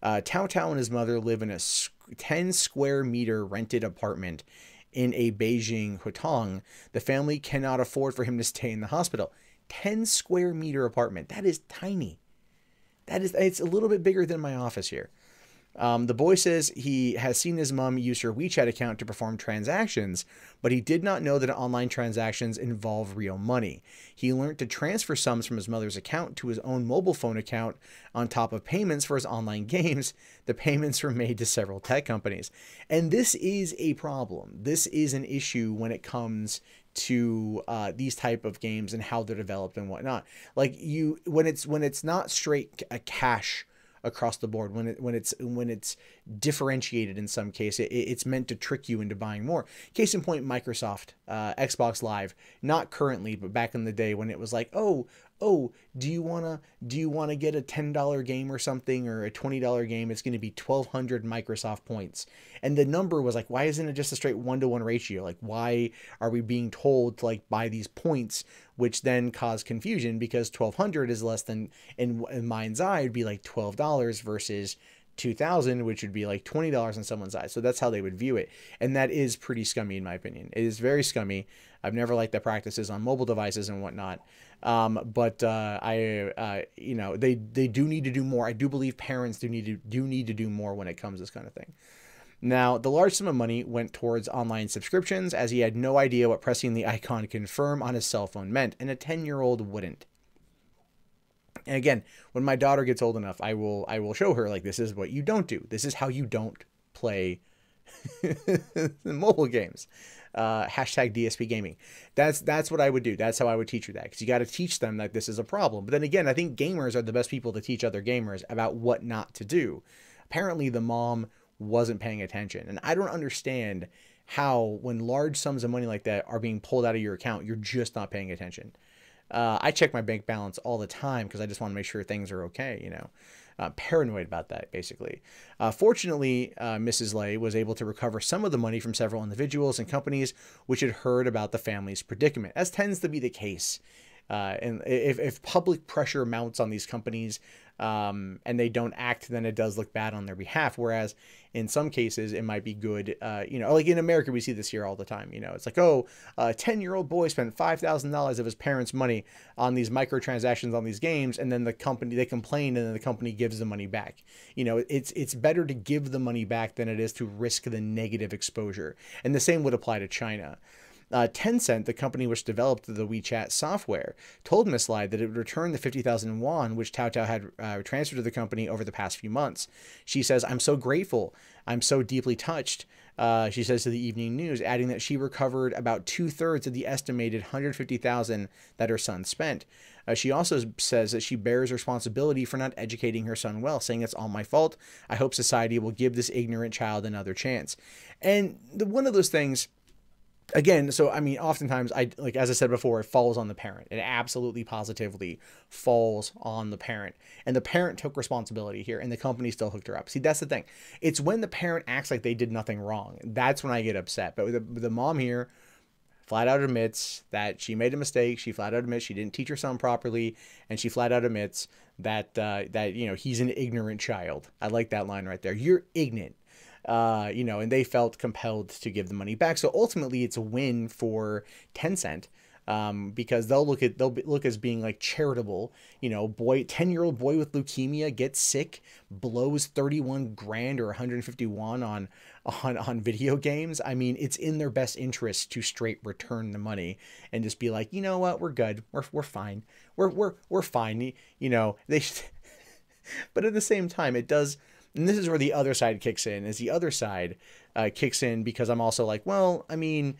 [SPEAKER 1] Tao Tao and his mother live in a 10 square meter rented apartment in a Beijing hutong. The family cannot afford for him to stay in the hospital. 10 square meter apartment. That is tiny. It's a little bit bigger than my office here. The boy says he has seen his mom use her WeChat account to perform transactions, but he did not know that online transactions involve real money. He learned to transfer sums from his mother's account to his own mobile phone account on top of payments for his online games. The payments were made to several tech companies. And this is a problem. This is an issue when it comes to these type of games and how they're developed and whatnot. Like when it's not straight a cash across the board, when it's differentiated in some case, it's meant to trick you into buying more. Case in point, Microsoft, Xbox Live, not currently, but back in the day when it was like, oh, do you wanna get a $10 game or something, or a $20 game? It's going to be 1,200 Microsoft points, and the number was like, why isn't it just a straight 1-to-1 ratio? Like, why are we being told to like buy these points, which then cause confusion, because 1,200 is less than, in mind's eye, it'd be like $12 versus 2,000, which would be like $20 on someone's eye. So that's how they would view it. And that is pretty scummy in my opinion. It is very scummy. I've never liked the practices on mobile devices and whatnot. But you know, they do need to do more. I do believe parents do need to do more when it comes to this kind of thing. Now, the large sum of money went towards online subscriptions, as he had no idea what pressing the icon confirm on his cell phone meant, and a 10-year-old wouldn't. And again, when my daughter gets old enough, I will show her, like, this is what you don't do. This is how you don't play Mobile games. Hashtag DSP gaming. That's what I would do. That's how I would teach her that, because you got to teach them that this is a problem. But then again, I think gamers are the best people to teach other gamers about what not to do. Apparently the mom wasn't paying attention, and I don't understand how, when large sums of money like that are being pulled out of your account, you're just not paying attention. I check my bank balance all the time because I just want to make sure things are okay, you know. Paranoid about that, basically. Fortunately, Mrs. Lay was able to recover some of the money from several individuals and companies which had heard about the family's predicament, as tends to be the case. And if public pressure mounts on these companies and they don't act, then it does look bad on their behalf. Whereas in some cases, it might be good. You know, like in America, we see this here all the time. You know, it's like, oh, a 10-year-old boy spent $5,000 of his parents' money on these microtransactions on these games, and then the company, they complain, and then the company gives the money back. You know, it's better to give the money back than it is to risk the negative exposure. And the same would apply to China. Tencent, the company which developed the WeChat software, told Miss Lai that it would return the 50,000 won, which Tao Tao had transferred to the company over the past few months. She says, "I'm so grateful. I'm so deeply touched," she says to the Evening News, adding that she recovered about 2/3 of the estimated 150,000 that her son spent. She also says that she bears responsibility for not educating her son well, saying, "It's all my fault. I hope society will give this ignorant child another chance." And one of those things, again, so I mean, oftentimes, as I said before, it falls on the parent. It absolutely positively falls on the parent. And the parent took responsibility here, and the company still hooked her up. See, that's the thing. It's when the parent acts like they did nothing wrong. That's when I get upset. But the mom here flat out admits that she made a mistake. She flat out admits she didn't teach her son properly, and she flat out admits that you know, he's an ignorant child. I like that line right there. You're ignorant. You know, and they felt compelled to give the money back. So ultimately, it's a win for Tencent, because they'll look as being like charitable. You know, 10-year-old boy with leukemia gets sick, blows 31 grand or 150 won on video games. I mean, it's in their best interest to straight return the money and just be like, you know what, we're good, we're fine, we're fine. You know, they, but at the same time, it does. And this is where the other side kicks in, is the other side kicks in because I'm also like, well, I mean,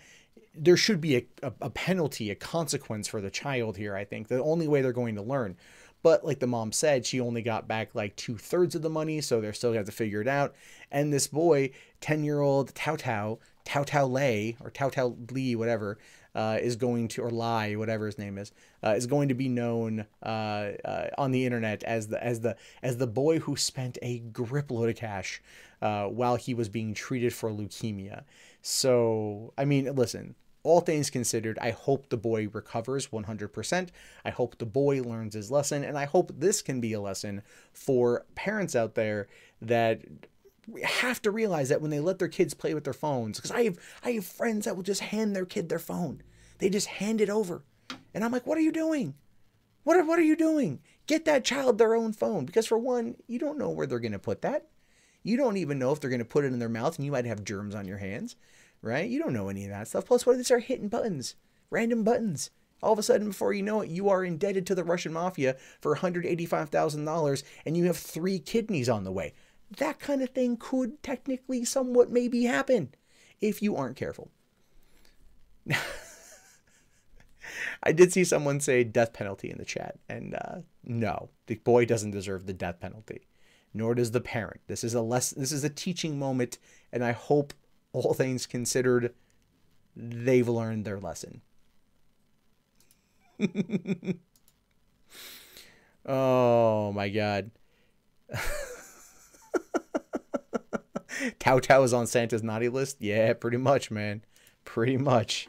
[SPEAKER 1] there should be a penalty, a consequence for the child here. I think the only way they're going to learn. But like the mom said, she only got back like 2/3 of the money, so they're still going to have to figure it out. And this boy, 10-year-old Tao Tao Lei, or Tao Tao Li, whatever, is going to, or Lai, whatever his name is going to be known on the internet as the boy who spent a grip load of cash while he was being treated for leukemia. So, I mean, listen, all things considered, I hope the boy recovers 100%. I hope the boy learns his lesson, and I hope this can be a lesson for parents out there that have to realize that when they let their kids play with their phones, because I have friends that will just hand their kid their phone. They just hand it over. And I'm like, what are you doing? What are you doing? Get that child their own phone. Because for one, you don't know where they're going to put that. You don't even know if they're going to put it in their mouth, and you might have germs on your hands, right? You don't know any of that stuff. Plus, what if they start hitting buttons? Random buttons. All of a sudden, before you know it, you are indebted to the Russian mafia for $185,000, and you have 3 kidneys on the way. That kind of thing could technically somewhat maybe happen if you aren't careful. I did see someone say death penalty in the chat, and no, the boy doesn't deserve the death penalty, nor does the parent. This is a teaching moment, and I hope, all things considered, they've learned their lesson. Oh my God. Tao Tao is on Santa's naughty list? Yeah, pretty much, man. Pretty much.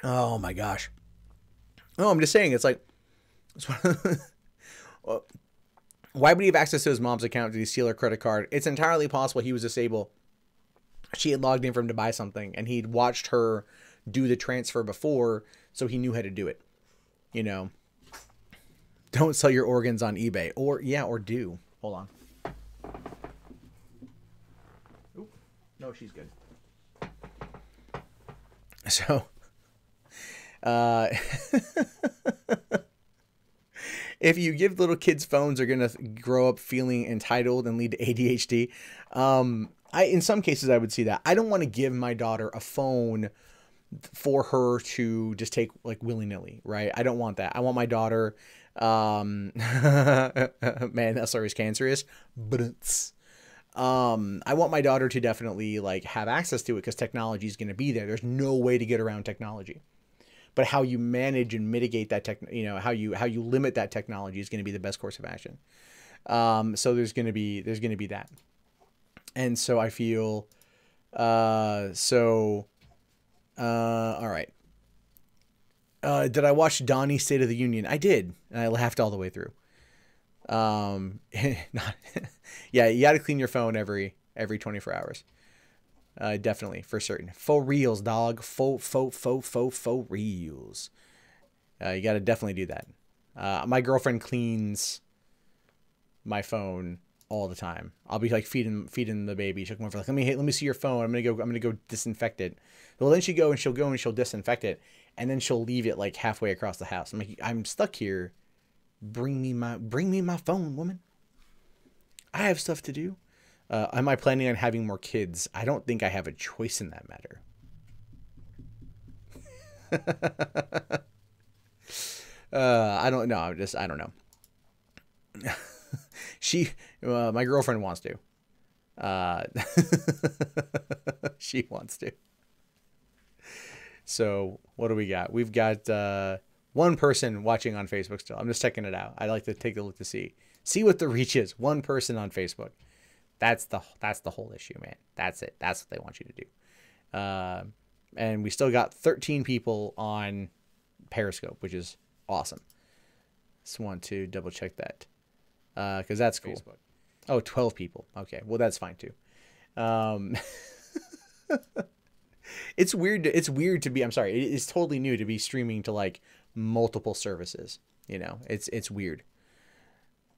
[SPEAKER 1] Oh my gosh. Oh, I'm just saying, it's like, why would he have access to his mom's account? Did he steal her credit card? It's entirely possible he was disabled. She had logged in for him to buy something, and he'd watched her do the transfer before, so he knew how to do it. You know, don't sell your organs on eBay, or do. Hold on. Oop. No, she's good. So, if you give little kids phones, they're gonna grow up feeling entitled and lead to ADHD. In some cases I would see that. I don't want to give my daughter a phone for her to just take like willy-nilly, right? I don't want that. I want my daughter, man, that story is cancerous, but I want my daughter to definitely like have access to it because technology is going to be there. There's no way to get around technology, but how you manage and mitigate that how you limit that technology is going to be the best course of action. So there's going to be that. And so I feel, all right. Did I watch Donnie's State of the Union? I did. And I laughed all the way through. Yeah, you got to clean your phone every 24 hours. Definitely, for certain. Faux reels, dog. Faux reels. You got to definitely do that. My girlfriend cleans my phone all the time. I'll be like feeding the baby. She'll come over like, let me see your phone. I'm gonna go disinfect it. Well, then she'll go and she'll disinfect it, and then she'll leave it like halfway across the house. I'm like, I'm stuck here. Bring me my phone, woman. I have stuff to do. Am I planning on having more kids? I don't think I have a choice in that matter. I don't know. I don't know. My girlfriend wants to. She wants to. So what do we got? We've got one person watching on Facebook still. I'm just checking it out. I'd like to take a look to see what the reach is. One person on Facebook. That's the whole issue, man. That's it. That's what they want you to do. And we still got 13 people on Periscope, which is awesome. Just want to double check that. Because that's cool. Facebook. Oh, 12 people. Okay. Well, that's fine too. It's weird to be, I'm sorry. It's totally new to be streaming to like multiple services. You know, it's weird.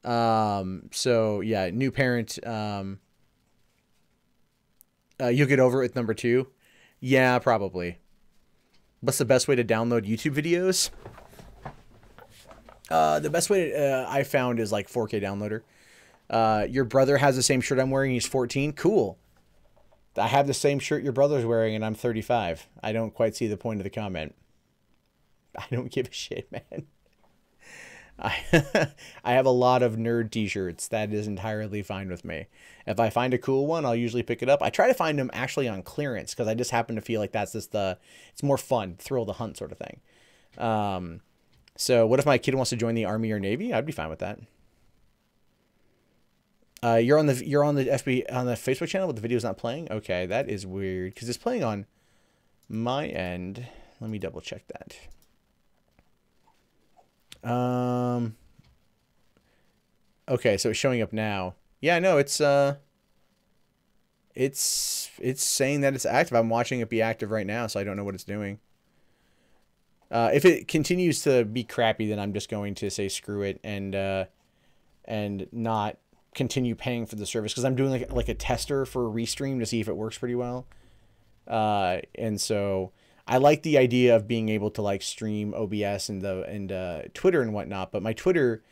[SPEAKER 1] So yeah, new parent, you'll get over it with number 2. Yeah, probably. What's the best way to download YouTube videos? The best way I found is like 4K downloader. Your brother has the same shirt I'm wearing. He's 14. Cool. I have the same shirt your brother's wearing and I'm 35. I don't quite see the point of the comment. I don't give a shit, man. I have a lot of nerd t-shirts. That is entirely fine with me. If I find a cool one, I'll usually pick it up. I try to find them actually on clearance because I just happen to feel like that's just it's more fun, thrill of the hunt sort of thing. So what if my kid wants to join the Army or Navy? I'd be fine with that. You're on the Facebook channel, but the video's not playing. Okay, that is weird because it's playing on my end. Let me double check that. Okay, so it's showing up now. Yeah, no, it's saying that it's active. I'm watching it be active right now, so I don't know what it's doing. If it continues to be crappy, then I'm just going to say screw it and not continue paying for the service because I'm doing like a tester for a restream to see if it works pretty well. And so I like the idea of being able to like stream OBS and Twitter and whatnot, but my Twitter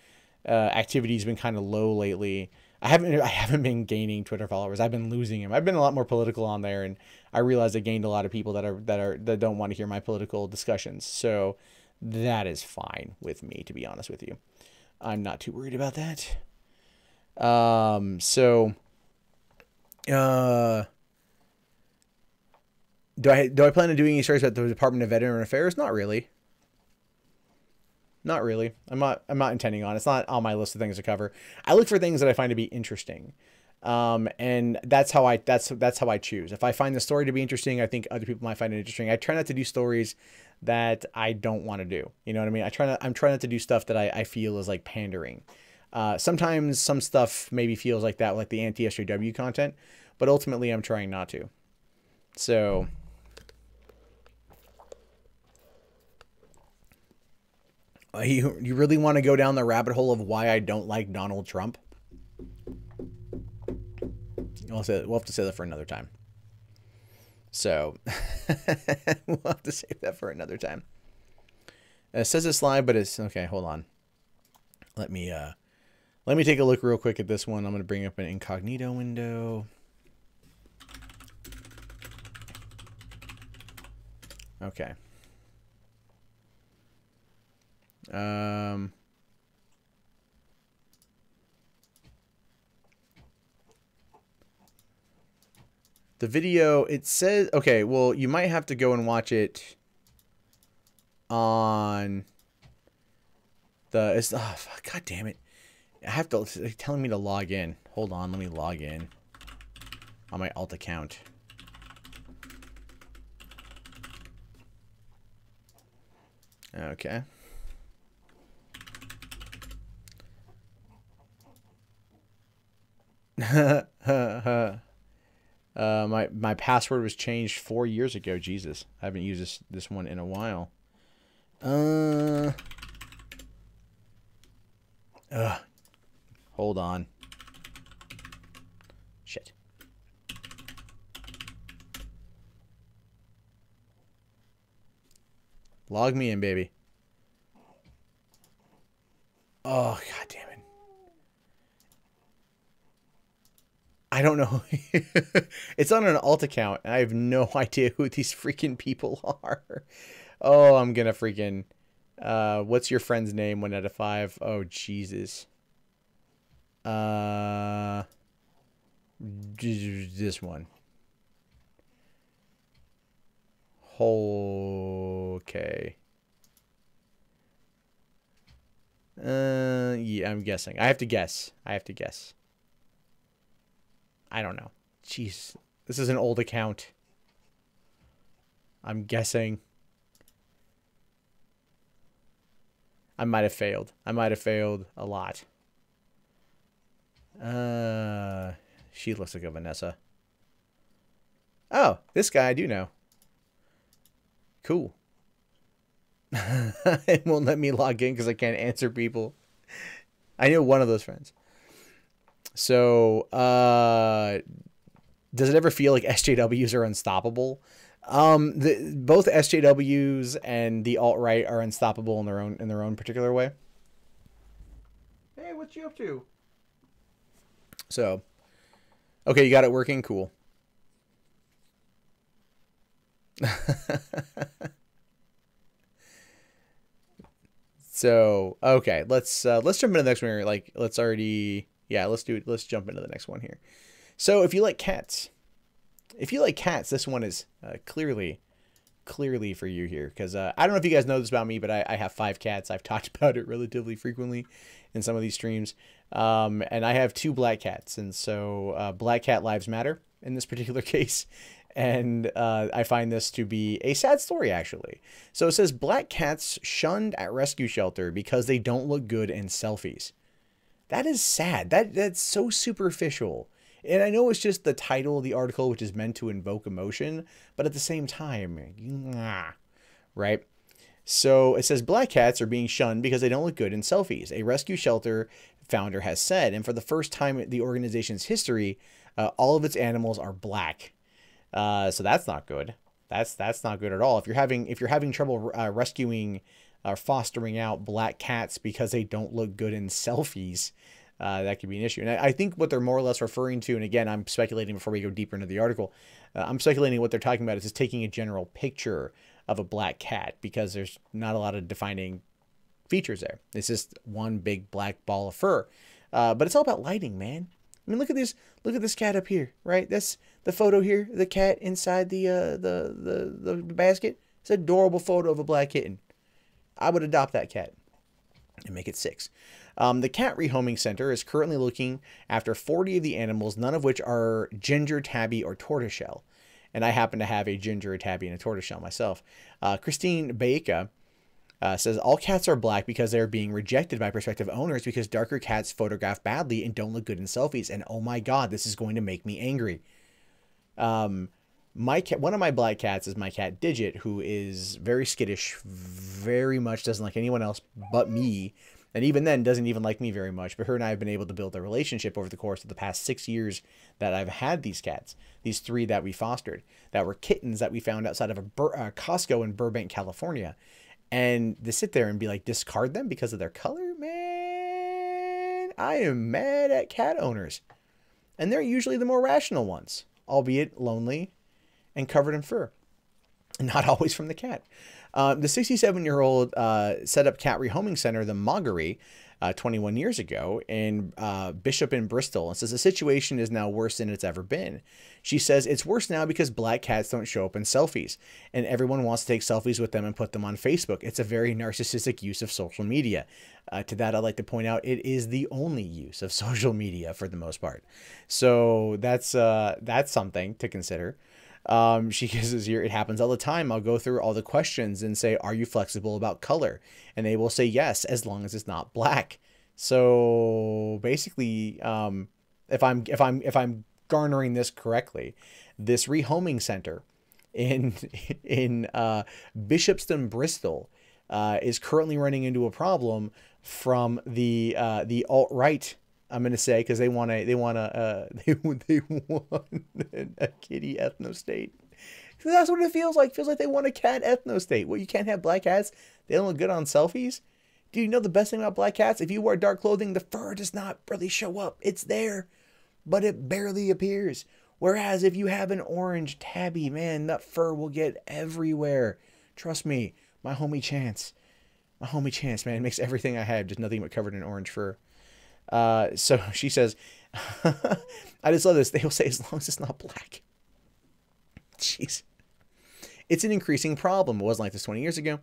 [SPEAKER 1] activity has been kind of low lately. I haven't been gaining Twitter followers. I've been losing them. I've been a lot more political on there, and I realized I gained a lot of people that don't want to hear my political discussions. So that is fine with me, to be honest with you. I'm not too worried about that. So do I plan on doing any stories about the Department of Veteran Affairs? Not really. Not really. I'm not intending on. It's not on my list of things to cover. I look for things that I find to be interesting. And that's how I choose. If I find the story to be interesting, I think other people might find it interesting. I try not to do stories that I don't want to do. You know what I mean? I'm trying not to do stuff that I feel is like pandering. Sometimes some stuff maybe feels like that, like the anti-SJW content, but ultimately I'm trying not to. So you really want to go down the rabbit hole of why I don't like Donald Trump? We'll have to say that for another time. So we'll have to save that for another time. It says it's live, but it's okay. Hold on. Let me take a look real quick at this one. I'm going to bring up an incognito window. Okay. The video, it says, okay, well, you might have to go and watch it on the, oh, God damn it. I have to, it's telling me to log in. Hold on, let me log in on my alt account. Okay. My password was changed 4 years ago. Jesus, I haven't used this one in a while. Hold on. Shit. Log me in, baby. Oh, God damn it. I don't know. It's on an alt account, and I have no idea who these freaking people are. Oh, I'm gonna freaking... what's your friend's name? 1 out of 5. Oh, Jesus. This one. Okay. Yeah, I'm guessing. I have to guess. I don't know. Jeez. This is an old account. I'm guessing. I might have failed. I might have failed a lot. She looks like a Vanessa. Oh, this guy I do know. Cool. It won't let me log in because I can't answer people. I know one of those friends. So, does it ever feel like SJWs are unstoppable? Both SJWs and the alt-right are unstoppable in their own particular way. Hey, what you up to? So, okay, you got it working? Cool. So, okay, let's jump into the next one here. Like, let's do it. Let's jump into the next one here. So, if you like cats, this one is clearly for you here. Because I don't know if you guys know this about me, but I have 5 cats. I've talked about it relatively frequently in some of these streams. And I have 2 black cats. And so black cat lives matter in this particular case. And I find this to be a sad story, actually. So it says, black cats shunned at rescue shelter because they don't look good in selfies. That is sad. That's so superficial. And I know it's just the title of the article, which is meant to invoke emotion, but at the same time, right? So it says black cats are being shunned because they don't look good in selfies, a rescue shelter founder has said. And for the first time in the organization's history, all of its animals are black. So that's not good. That's not good at all. If you're having trouble rescuing or fostering out black cats because they don't look good in selfies, that could be an issue. And I think what they're more or less referring to, and again, I'm speculating before we go deeper into the article, I'm speculating what they're talking about is just taking a general picture of a black cat because there's not a lot of defining features there. It's just one big black ball of fur. But it's all about lighting, man. I mean, look at this cat up here, right? That's the photo here, the cat inside the basket. It's an adorable photo of a black kitten. I would adopt that cat and make it 6. The cat rehoming center is currently looking after 40 of the animals, none of which are ginger, tabby, or tortoiseshell. And I happen to have a ginger, a tabby, and a tortoiseshell myself. Christine Baeka says all cats are black because they are being rejected by prospective owners because darker cats photograph badly and don't look good in selfies. And oh my God, this is going to make me angry. My cat, one of my black cats is my cat Digit, who is very skittish, very much doesn't like anyone else but me. And even then doesn't even like me very much. But her and I have been able to build a relationship over the course of the past 6 years that I've had these cats. These 3 that we fostered. That were kittens that we found outside of a Costco in Burbank, California. And to sit there and be like, discard them because of their color? Man, I am mad at cat owners. And they're usually the more rational ones, albeit lonely and covered in fur. Not always from the cat. The 67-year-old set up cat rehoming center, the Moggery, 21 years ago in Bishop in Bristol, and says the situation is now worse than it's ever been. She says it's worse now because black cats don't show up in selfies, and everyone wants to take selfies with them and put them on Facebook. It's a very narcissistic use of social media. To that, I'd like to point out it is the only use of social media for the most part. So that's something to consider. She says here, it happens all the time. I'll go through all the questions and say, are you flexible about color? And they will say yes, as long as it's not black. So basically, if I'm garnering this correctly, this rehoming center in Bishopston, Bristol, is currently running into a problem from the alt-right. I'm going to say, because they want a kitty ethno state. So that's what it feels like. It feels like they want a cat ethno state. Well, you can't have black cats. They don't look good on selfies. Do you know the best thing about black cats? If you wear dark clothing, the fur does not really show up. It's there, but it barely appears. Whereas if you have an orange tabby, man, that fur will get everywhere. Trust me, my homie Chance, man, makes everything I have just nothing but covered in orange fur. So she says, I just love this. They will say, as long as it's not black. Jeez. It's an increasing problem. It wasn't like this 20 years ago.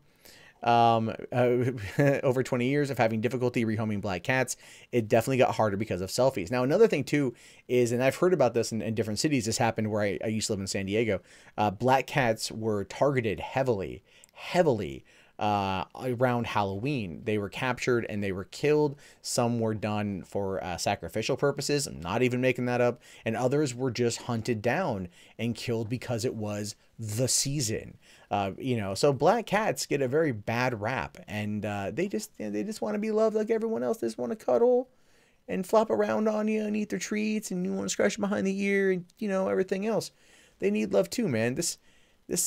[SPEAKER 1] Over 20 years of having difficulty rehoming black cats, it definitely got harder because of selfies. Now, another thing too is, and I've heard about this in different cities, this happened where I used to live in San Diego, black cats were targeted heavily around Halloween. They were captured and they were killed. Some were done for sacrificial purposes. I'm not even making that up. And others were just hunted down and killed because it was the season. So black cats get a very bad rap, and they just want to be loved like everyone else. They just want to cuddle and flop around on you and eat their treats, and you want to scratch behind the ear and everything else. They need love too, man. This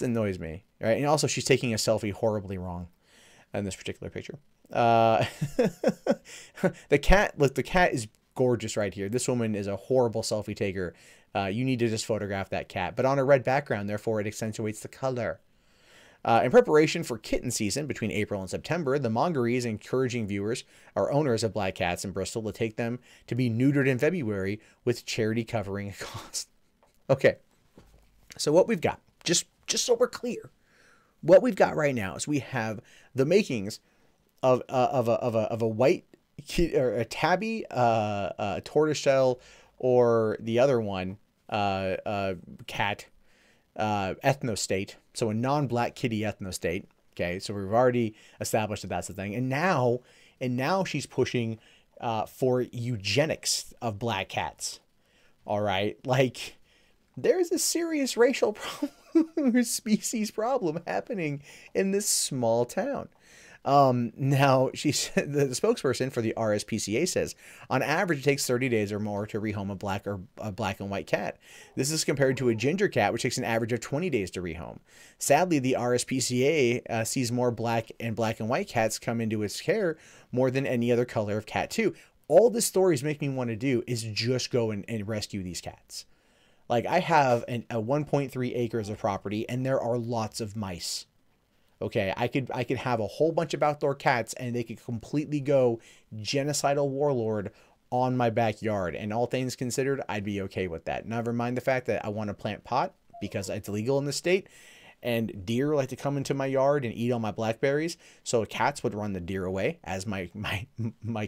[SPEAKER 1] annoys me, right? And also, she's taking a selfie horribly wrong in this particular picture. The cat is gorgeous right here. This woman is a horrible selfie taker. You need to just photograph that cat, but on a red background, therefore it accentuates the color. In preparation for kitten season between April and September, the Moggery is encouraging viewers or owners of black cats in Bristol to take them to be neutered in February with charity covering a cost. Okay, so what we've got, just so we're clear, what we've got right now is we have the makings of a white or a tabby, a tortoiseshell, or the other one, cat ethno state. So a non-black kitty ethno state. Okay, so we've already established that that's the thing, and now she's pushing for eugenics of black cats. All right, like there's a serious racial problem, species problem happening in this small town. Now she said, the spokesperson for the RSPCA says, on average, it takes 30 days or more to rehome a black and white cat. This is compared to a ginger cat, which takes an average of 20 days to rehome. Sadly, the RSPCA sees more black and white cats come into its care more than any other color of cat too. All the stories make me want to do is just go and rescue these cats. Like, I have a 1.3 acres of property, and there are lots of mice. Okay, I could have a whole bunch of outdoor cats, and they could completely go genocidal warlord on my backyard. And all things considered, I'd be okay with that. Never mind the fact that I want to plant pot because it's legal in the state, and deer like to come into my yard and eat all my blackberries. So cats would run the deer away, as my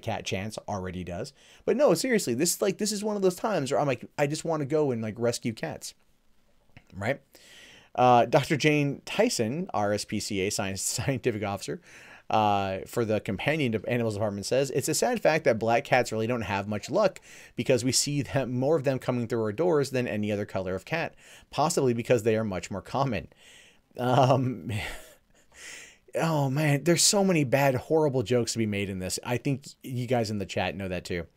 [SPEAKER 1] cat Chance already does. But no, seriously, this is one of those times where I'm like, I just want to go and like rescue cats, right? Dr. Jane Tyson, RSPCA scientific officer for the Companion Animals Department, says, it's a sad fact that black cats really don't have much luck because we see more of them coming through our doors than any other color of cat, possibly because they are much more common. Oh man, there's so many bad, horrible jokes to be made in this. I think you guys in the chat know that too.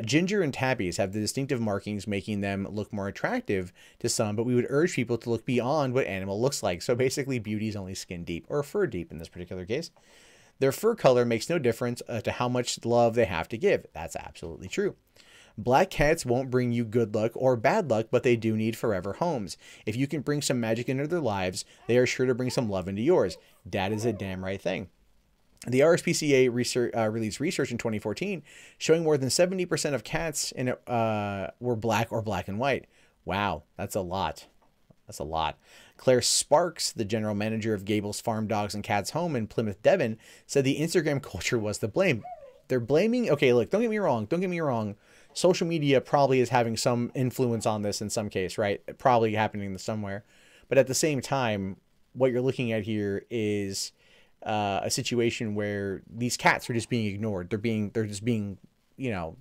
[SPEAKER 1] Ginger and tabbies have the distinctive markings making them look more attractive to some, but we would urge people to look beyond what animal looks like. So basically, beauty is only skin deep or fur deep in this particular case. Their fur color makes no difference to how much love they have to give. That's absolutely true. Black cats won't bring you good luck or bad luck, but they do need forever homes. If you can bring some magic into their lives, they are sure to bring some love into yours. That is a damn right thing. The RSPCA released research in 2014 showing more than 70% of cats were black or black and white. Wow, that's a lot. That's a lot. Claire Sparks, the general manager of Gable's Farm Dogs and Cats Home in Plymouth, Devon, said the Instagram culture was to blame. They're blaming... Okay, look, don't get me wrong. Don't get me wrong. Social media probably is having some influence on this in some case, right? Probably happening somewhere. But at the same time, what you're looking at here is a situation where these cats are just being ignored. They're just being, you know...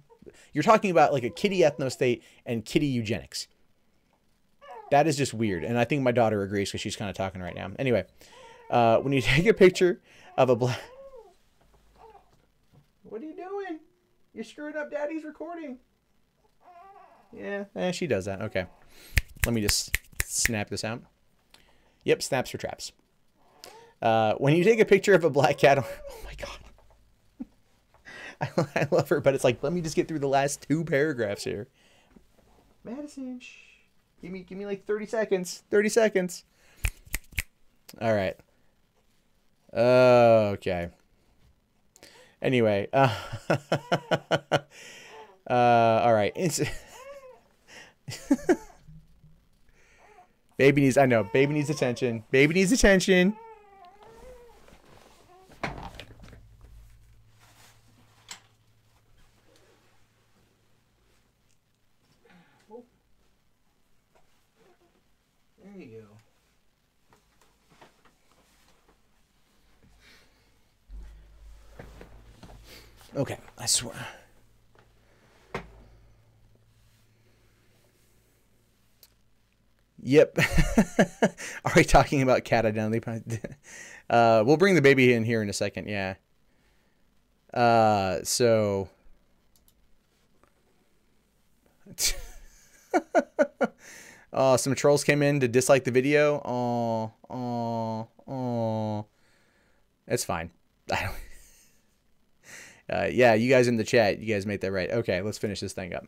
[SPEAKER 1] You're talking about like a kitty ethno-state and kitty eugenics. That is just weird. And I think my daughter agrees because she's kind of talking right now. Anyway, when you take a picture of a black... What are you doing? You're screwing up Daddy's recording. Yeah, she does that. Okay. Let me just snap this out. Yep, snaps for traps. When you take a picture of a black cat... Oh my God. I love her, but it's like, let me just get through the last 2 paragraphs here. Madison, shh. Give me like 30 seconds. 30 seconds. All right. Okay. Anyway. All right. Baby needs, I know. Baby needs attention. Baby needs attention. There you go. Okay, I swear. Yep. Are we talking about cat identity? We'll bring the baby in here in a second. Yeah. So. Oh, some trolls came in to dislike the video. Oh. It's fine. I don't. Yeah, you guys in the chat, you guys made that right. Okay, let's finish this thing up.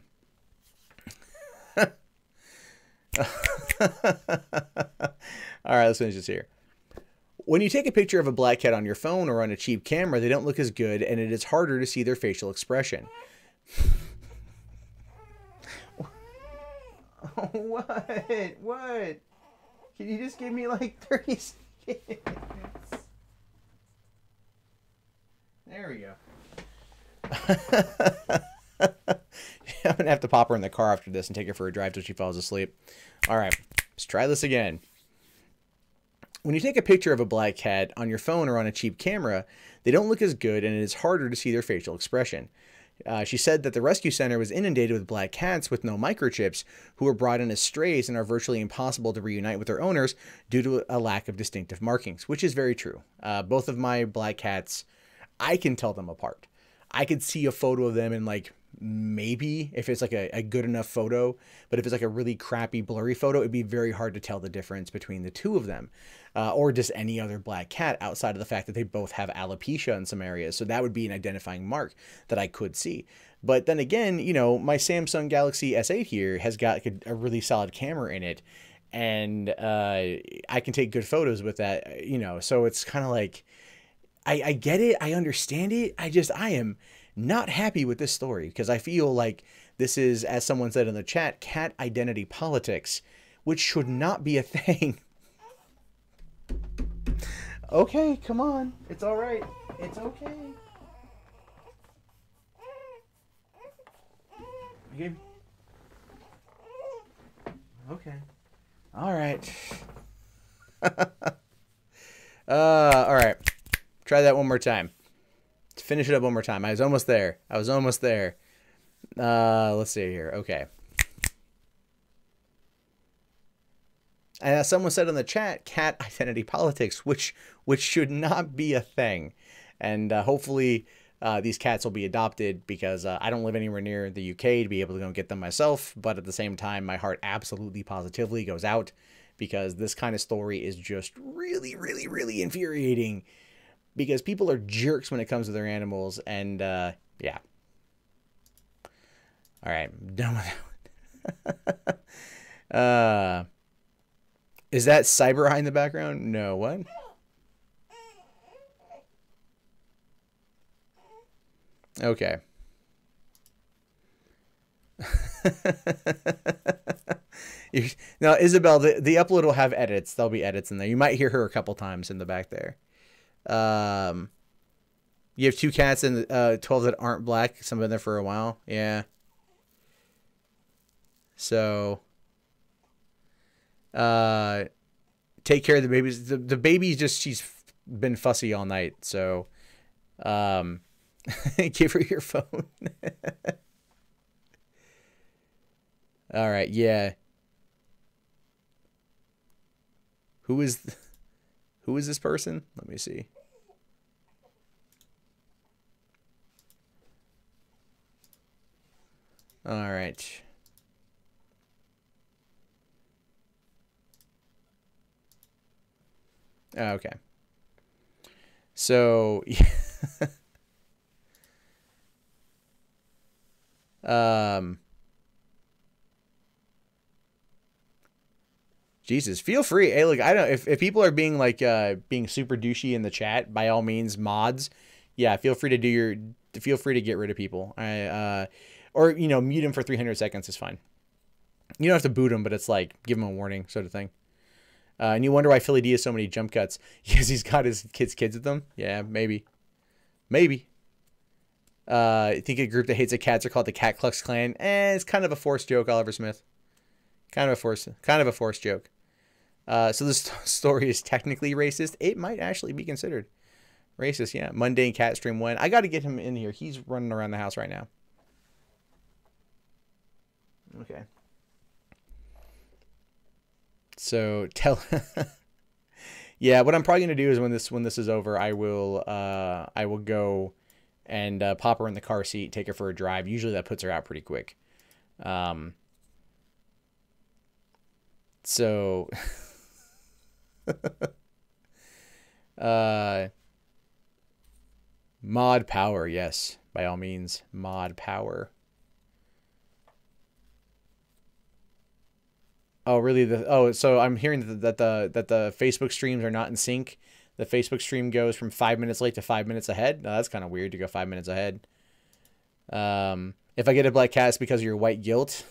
[SPEAKER 1] All right, let's finish this here. When you take a picture of a black cat on your phone or on a cheap camera, they don't look as good, and it is harder to see their facial expression. What? What? Can you just give me like 30 seconds? There we go. I'm going to have to pop her in the car after this and take her for a drive till she falls asleep. All right, let's try this again. When you take a picture of a black cat on your phone or on a cheap camera, they don't look as good and it is harder to see their facial expression. She said that the rescue center was inundated with black cats with no microchips who were brought in as strays and are virtually impossible to reunite with their owners due to a lack of distinctive markings, which is very true. Both of my black cats, I can tell them apart. I could see a photo of them and like maybe if it's like a good enough photo, but if it's like a really crappy blurry photo, it'd be very hard to tell the difference between the two of them, or just any other black cat outside of the fact that they both have alopecia in some areas. So that would be an identifying mark that I could see. But then again, you know, my Samsung Galaxy S8 here has got a really solid camera in it, and I can take good photos with that, you know, so it's kind of like, I get it. I understand it. I am not happy with this story because I feel like this is, as someone said in the chat, cat identity politics, which should not be a thing. Okay, come on. It's all right. It's okay. Okay. Okay. All right. All right. Try that one more time. Let's finish it up one more time. I was almost there. Let's see here. Okay. And as someone said in the chat, cat identity politics, which should not be a thing. And hopefully these cats will be adopted because I don't live anywhere near the UK to be able to go get them myself. But at the same time, my heart absolutely positively goes out because this kind of story is just really, really, really infuriating. because people are jerks when it comes to their animals. And yeah. All right, I'm done with that one. Is that Cyber Eye in the background? No, what? Okay. Now, Isabel, the upload will have edits. There'll be edits in there. You might hear her a couple times in the back there. You have 2 cats and 12 that aren't black. Some have been there for a while. Yeah. So, take care of the babies. The baby's just, she's been fussy all night. So, give her your phone. All right. Yeah. Who is this person? Let me see. All right. Okay. So, Jesus, feel free. Hey, look, I don't, if people are being like, being super douchey in the chat, by all means, mods, yeah, feel free to get rid of people. Or, you know, mute them for 300 seconds is fine. You don't have to boot them, but it's like, give them a warning sort of thing. And you wonder why Philly D has so many jump cuts. Because he's got his kids with him. Yeah, maybe. Maybe. I think a group that hates the cats are called the Cat Klux Klan. It's kind of a forced joke, Oliver Smith. Kind of a forced joke. So this story is technically racist. It might actually be considered racist. Yeah. Mundane Cat Stream 1. I got to get him in here. He's running around the house right now. Okay. So yeah, what I'm probably gonna do is when this is over, I will go and pop her in the car seat, take her for a drive. Usually that puts her out pretty quick. So mod power, yes, by all means, mod power. Oh, really? So I'm hearing that the Facebook streams are not in sync. The Facebook stream goes from 5 minutes late to 5 minutes ahead. No, that's kind of weird to go 5 minutes ahead. If I get a black cat, it's because of your white guilt.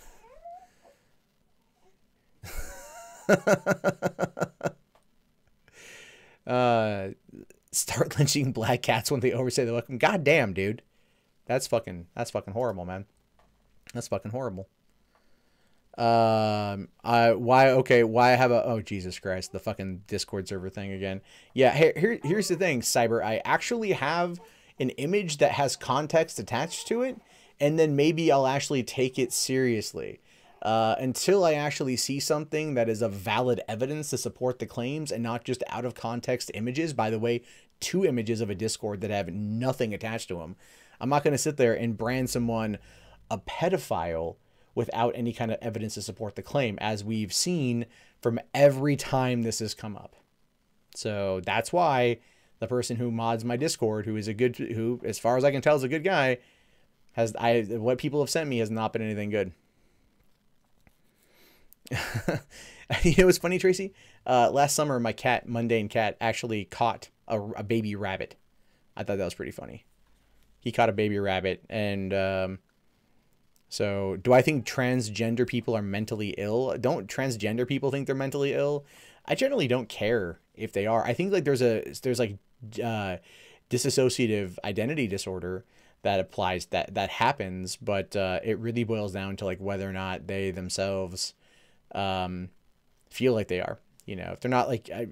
[SPEAKER 1] Start lynching black cats when they overstay their welcome. God damn, dude. That's fucking horrible, man. That's fucking horrible. Why I have a, oh Jesus Christ, the fucking Discord server thing again. Yeah, here's the thing, Cyber. I actually have an image that has context attached to it, and then maybe I'll actually take it seriously. Until I actually see something that is of valid evidence to support the claims and not just out of context images. By the way, 2 images of a Discord that have nothing attached to them. I'm not going to sit there and brand someone a pedophile without any kind of evidence to support the claim, as we've seen from every time this has come up. So that's why the person who mods my Discord, who as far as I can tell is a good guy, what people have sent me has not been anything good. You know what's funny, Tracy? Last summer, my cat, Mundane Cat, actually caught a baby rabbit. I thought that was pretty funny. He caught a baby rabbit, and so do I think transgender people are mentally ill? Don't transgender people think they're mentally ill? I generally don't care if they are. I think like there's like dissociative identity disorder that applies, that happens, but it really boils down to like whether or not they themselves feel like they are. You know, if they're not, like, I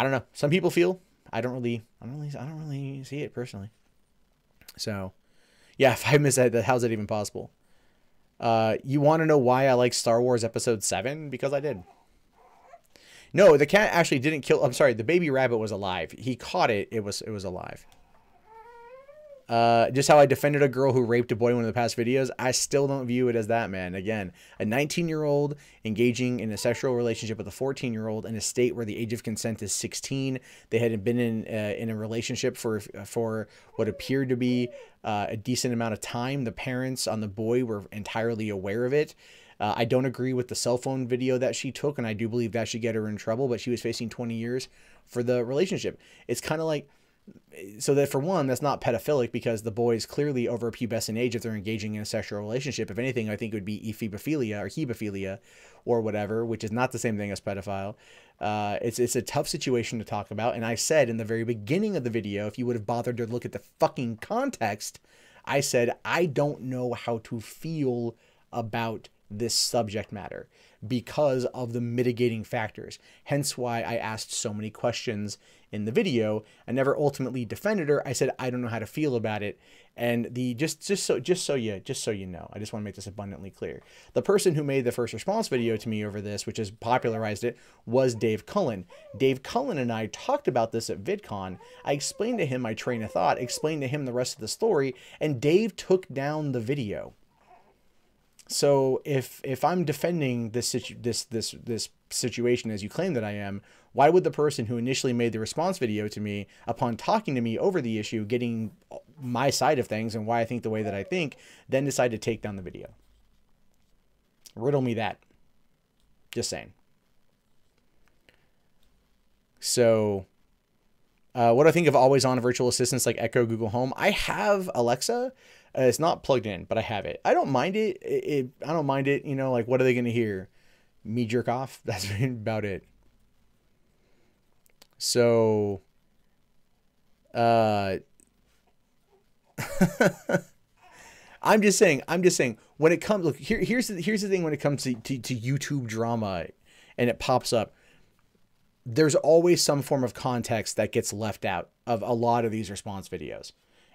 [SPEAKER 1] don't know. Some people feel. I don't really see it personally. So yeah, if I miss that, how's that even possible? You want to know why I like Star Wars Episode 7? Because I did. No, the cat actually didn't kill. I'm sorry, the baby rabbit was alive. He caught it. It was alive. Just how I defended a girl who raped a boy in one of the past videos, I still don't view it as that, man. Again, a 19-year-old engaging in a sexual relationship with a 14-year-old in a state where the age of consent is 16. They had been in a relationship for what appeared to be a decent amount of time. The parents on the boy were entirely aware of it. I don't agree with the cell phone video that she took, and I do believe that should get her in trouble, but she was facing 20 years for the relationship. It's kind of like, so that for one, that's not pedophilic because the boy is clearly over pubescent age if they're engaging in a sexual relationship. If anything, I think it would be ephebophilia or hebophilia or whatever, which is not the same thing as pedophile. It's a tough situation to talk about. And I said in the very beginning of the video, if you would have bothered to look at the fucking context, I said, I don't know how to feel about this subject matter because of the mitigating factors. Hence why I asked so many questions in the video. I never ultimately defended her. I said, I don't know how to feel about it. And just so you know, I just want to make this abundantly clear. The person who made the first response video to me over this, which has popularized it, was Dave Cullen. Dave Cullen and I talked about this at VidCon. I explained to him my train of thought, explained to him the rest of the story, and Dave took down the video. So if I'm defending this situation as you claim that I am, why would the person who initially made the response video to me, upon talking to me over the issue, getting my side of things and why I think the way that I think, then decide to take down the video? Riddle me that. Just saying. So, what do I think of always on virtual assistants like Echo, Google Home? I have Alexa. It's not plugged in, but I have it. I don't mind it. I don't mind it. You know, like, what are they going to hear? Me jerk off? That's about it. So, I'm just saying, when it comes, look, here's the thing when it comes to YouTube drama and it pops up, there's always some form of context that gets left out of a lot of these response videos.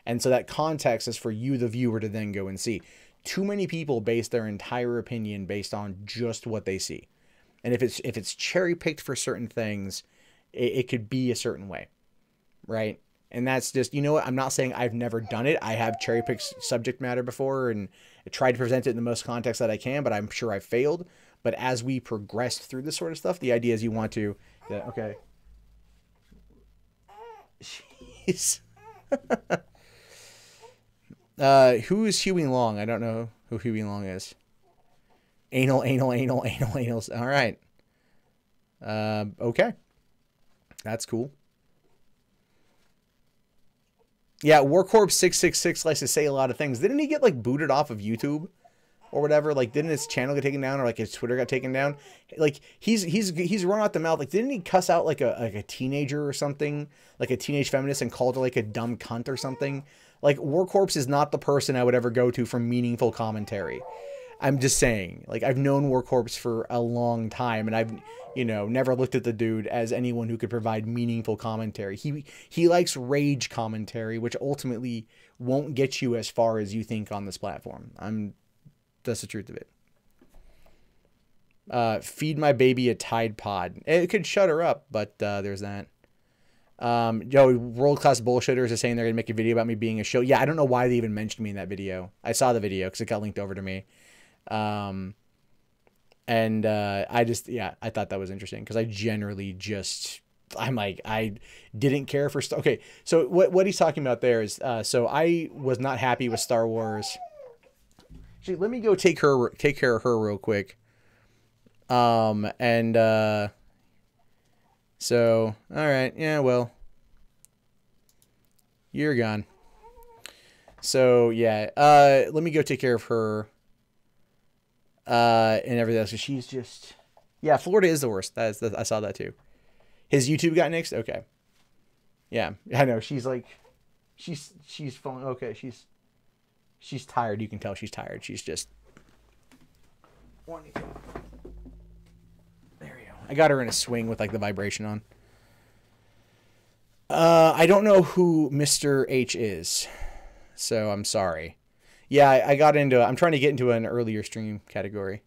[SPEAKER 1] And so that context is for you, the viewer, to then go and see. Too many people base their entire opinion based on just what they see. And if it's cherry picked for certain things, it could be a certain way, right? And that's just, you know what? I'm not saying I've never done it. I have cherry picked subject matter before and tried to present it in the most context that I can, but I'm sure I failed. But as we progress through this sort of stuff, the idea is you want to, okay. Jeez. Who is Huey Long? I don't know who Huey Long is. Anal. All right. Okay. That's cool. Yeah, Warcorp 666 likes to say a lot of things. Didn't he get like booted off of YouTube or whatever? Like, didn't his channel get taken down or like his Twitter got taken down? Like he's run out the mouth. Like, didn't he cuss out like a teenager or something, like a teenage feminist, and called her like a dumb cunt or something? Like, Warcorp is not the person I would ever go to for meaningful commentary. I'm just saying, like, I've known Warcorp for a long time, and I've, you know, never looked at the dude as anyone who could provide meaningful commentary. He likes rage commentary, which ultimately won't get you as far as you think on this platform. That's the truth of it. Feed my baby a Tide Pod. It could shut her up, but there's that. World-class bullshitters are saying they're going to make a video about me being a show. Yeah, I don't know why they even mentioned me in that video. I saw the video because it got linked over to me. I thought that was interesting because I generally just, I'm like, I didn't care for, okay. So what he's talking about there is, so I was not happy with Star Wars. Actually, let me go take care of her real quick. So, all right. Yeah, well, you're gone. So yeah, let me go take care of her. And everything else. So she's just, yeah, Florida is the worst. I saw that too. His YouTube got nixed. Okay. Yeah, I know. She's like, she's falling. Okay. She's tired. You can tell she's tired. She's just wanting to. There we go. I got her in a swing with like the vibration on. I don't know who Mr. H is, so I'm sorry. Yeah, I got into, I'm trying to get into an earlier stream category.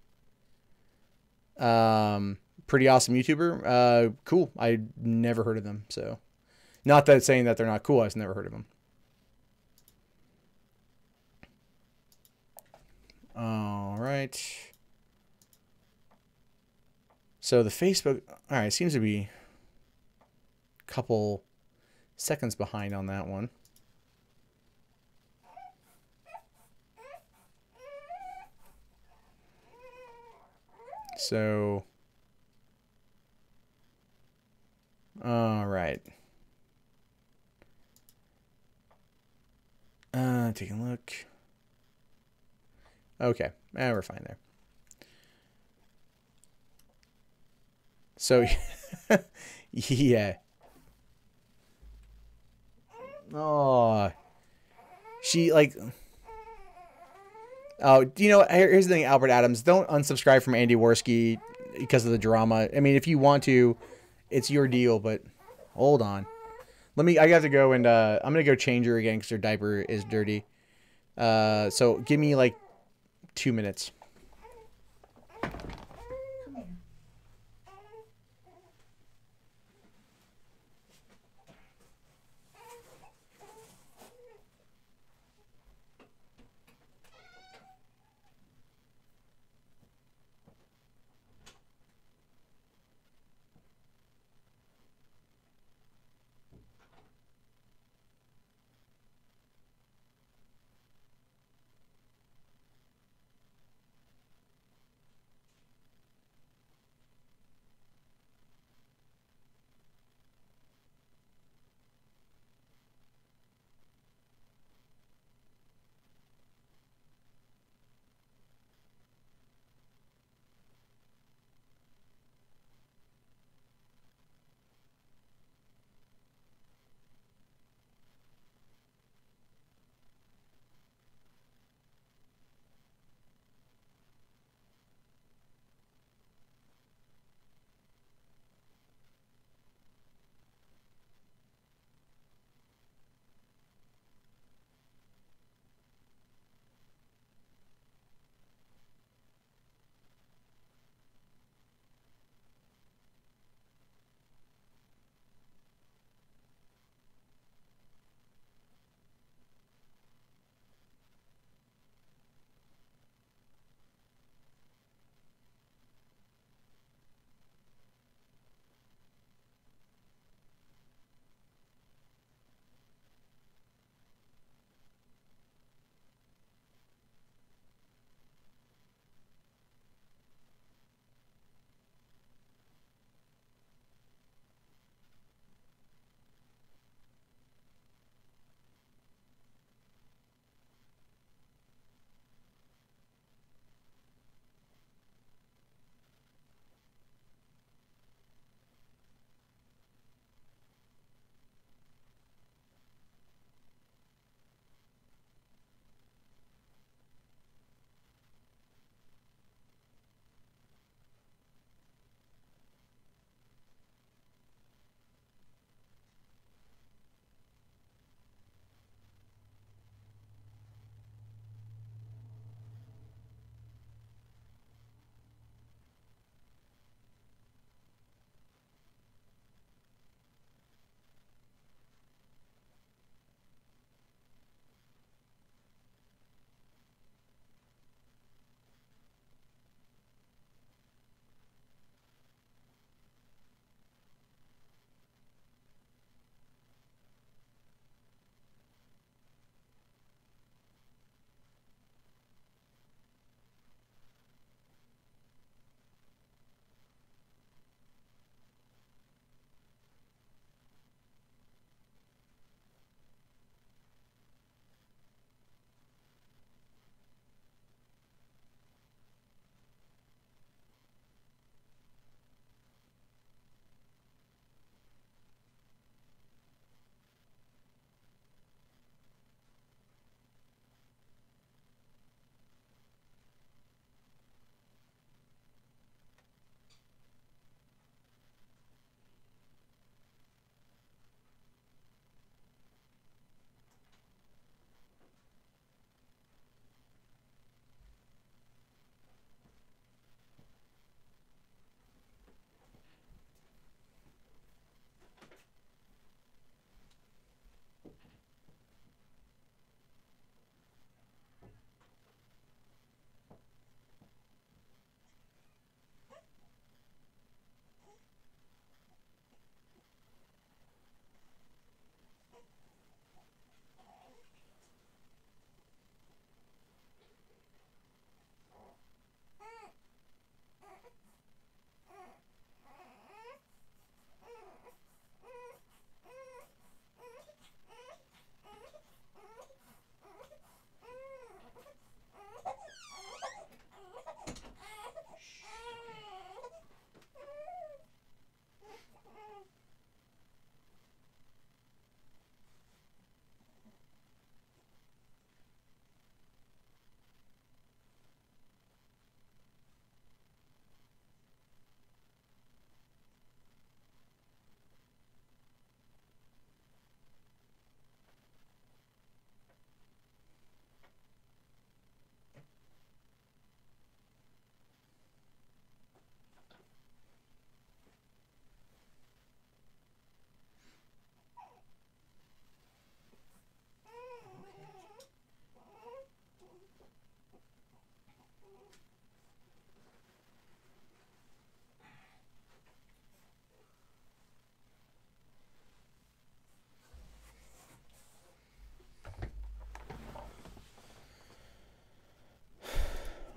[SPEAKER 1] Pretty awesome YouTuber. Cool. I never heard of them. So not that saying that they're not cool. I've never heard of them. All right. So the Facebook, all right, seems to be a couple seconds behind on that one. So, all right. Taking a look. Okay, we're fine there. So, yeah. Oh, she like. Oh, you know, here's the thing, Albert Adams. Don't unsubscribe from Andy Worski because of the drama. I mean, if you want to, it's your deal. But hold on, I got to go and I'm gonna go change her again because her diaper is dirty. So give me like 2 minutes.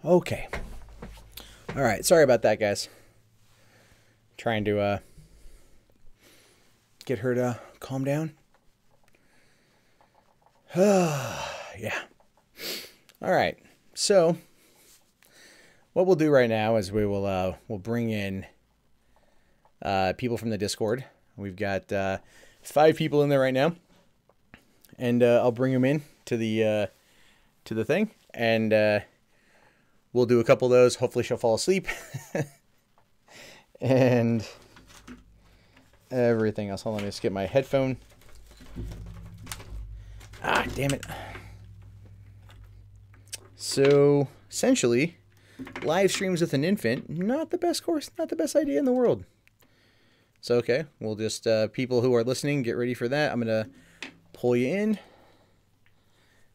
[SPEAKER 1] Okay. All right. Sorry about that, guys. Trying to get her to calm down. Yeah. All right. So what we'll do right now is we'll bring in people from the Discord. We've got 5 people in there right now, and I'll bring them in to the thing, and we'll do a couple of those. Hopefully she'll fall asleep. And everything else. Hold on, let me just get my headphone. Ah, damn it. So, essentially, live streams with an infant, not the best course, not the best idea in the world. So, okay, we'll just, people who are listening, get ready for that. I'm going to pull you in.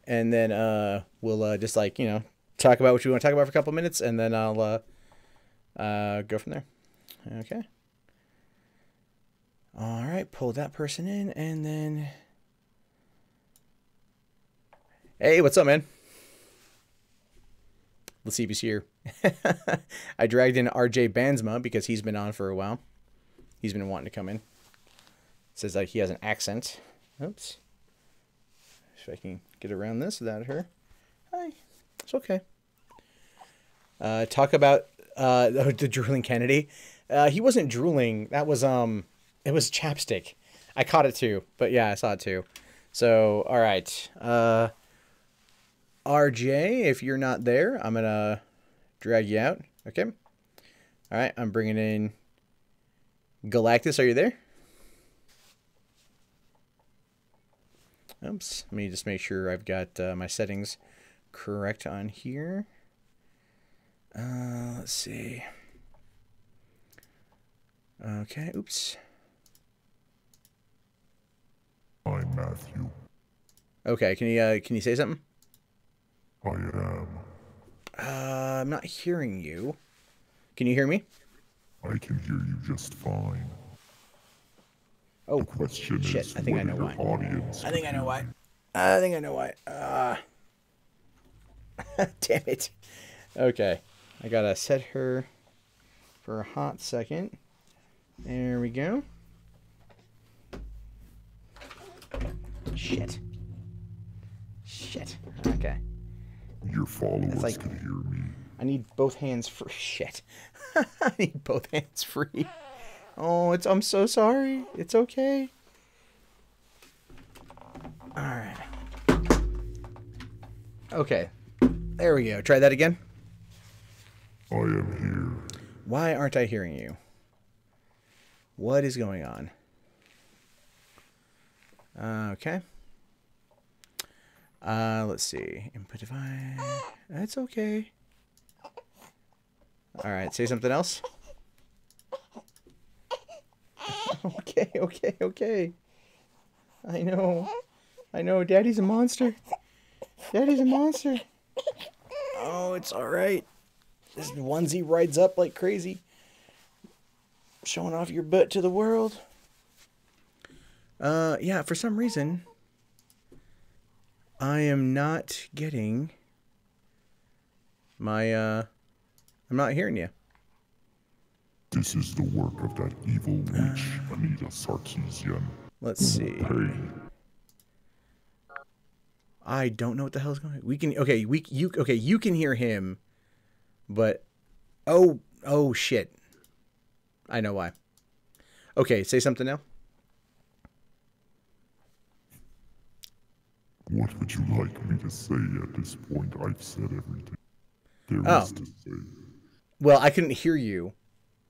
[SPEAKER 1] And then we'll just, like, you know, talk about what you want to talk about for a couple minutes, and then I'll go from there. Okay. All right, pull that person in, and then... Hey, what's up, man? Let's see if he's here. I dragged in RJ Bansma because he's been on for a while. He's been wanting to come in. Says like he has an accent. Oops. If I can get around this without her. Hi. It's okay. Talk about the drooling Kennedy. He wasn't drooling. That was it was chapstick. I caught it too, but yeah, I saw it too. So, all right. RJ, if you're not there, I'm gonna drag you out. Okay. All right, I'm bringing in Galactus. Are you there? Oops. Let me just make sure I've got my settings correct on here. Let's see. Okay. Oops.
[SPEAKER 2] I'm Matthew.
[SPEAKER 1] Okay. Can you say something?
[SPEAKER 2] I am.
[SPEAKER 1] I'm not hearing you. Can you hear me?
[SPEAKER 2] I can hear you just fine.
[SPEAKER 1] Oh,
[SPEAKER 2] the question
[SPEAKER 1] shit.
[SPEAKER 2] Is
[SPEAKER 1] I think I know
[SPEAKER 2] whether
[SPEAKER 1] why.
[SPEAKER 2] your audience
[SPEAKER 1] I think I
[SPEAKER 2] can
[SPEAKER 1] know
[SPEAKER 2] hear
[SPEAKER 1] why.
[SPEAKER 2] me.
[SPEAKER 1] I think I know why. Damn it. Okay. I gotta set her for a hot second. There we go. Shit. Shit. Okay.
[SPEAKER 2] Your followers
[SPEAKER 1] like-
[SPEAKER 2] can hear me.
[SPEAKER 1] I need both hands free. Shit. I need both hands free. Oh, I'm so sorry. It's okay. Alright. Okay. There we go. Try that again.
[SPEAKER 2] I am here.
[SPEAKER 1] Why aren't I hearing you? What is going on? Okay. Let's see. Input device. That's okay. Alright, say something else. Okay. I know, Daddy's a monster. Daddy's a monster. Oh, it's alright. This onesie rides up like crazy. Showing off your butt to the world. Yeah, for some reason, I am not getting my, I'm not hearing you.
[SPEAKER 2] This is the work of that evil witch, Anita Sarkeesian.
[SPEAKER 1] Let's see.
[SPEAKER 2] Pay.
[SPEAKER 1] I don't know what the hell's going on. We can, okay, you can hear him, but, oh shit. I know why. Okay, say something now.
[SPEAKER 2] What would you like me to say at this point? I've said everything there is to say.
[SPEAKER 1] Well, I couldn't hear you.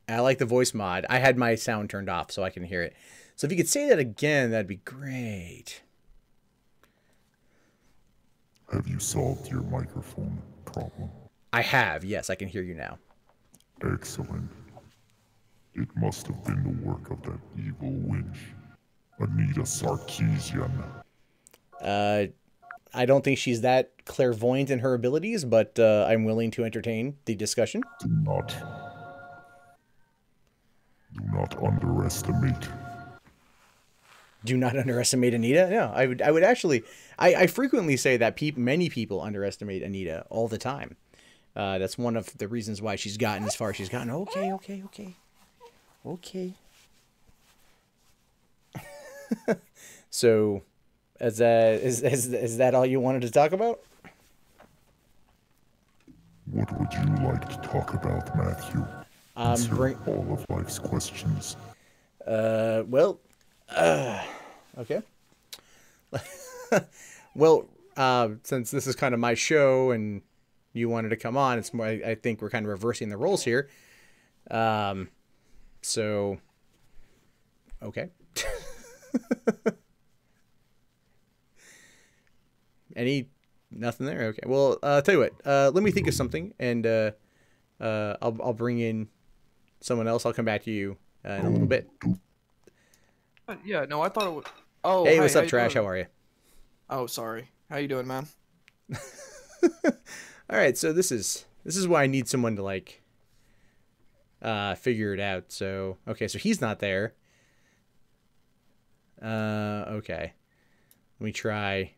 [SPEAKER 1] I like the voice mod. I had my sound turned off so I can hear it. So if you could say that again, that'd be great.
[SPEAKER 2] Have you solved your microphone problem?
[SPEAKER 1] I have. Yes, I can hear you now.
[SPEAKER 2] Excellent. It must have been the work of that evil witch, Anita Sarkeesian.
[SPEAKER 1] I don't think she's that clairvoyant in her abilities, but I'm willing to entertain the discussion.
[SPEAKER 2] Do not underestimate.
[SPEAKER 1] Do not underestimate Anita. No, I would actually. I frequently say that many people underestimate Anita all the time. That's one of the reasons why she's gotten as far as she's gotten. Okay, okay, okay. Okay. So, is that all you wanted to talk about?
[SPEAKER 2] What would you like to talk about, Matthew? Answer all of life's questions.
[SPEAKER 1] Well, okay. Well, since this is kind of my show and you wanted to come on, it's more, I think we're kind of reversing the roles here. So, okay. Nothing there? Okay. Well, tell you what, let me think of something, and I'll bring in someone else. I'll come back to you in a little bit.
[SPEAKER 3] Yeah, no, I thought it was... Oh,
[SPEAKER 1] hey,
[SPEAKER 3] hi,
[SPEAKER 1] what's up, Trash?
[SPEAKER 3] doing?
[SPEAKER 1] How are you?
[SPEAKER 3] Oh, sorry. How you doing, man?
[SPEAKER 1] All right, so this is why I need someone to like figure it out. So, okay, so he's not there. Okay. Let me try.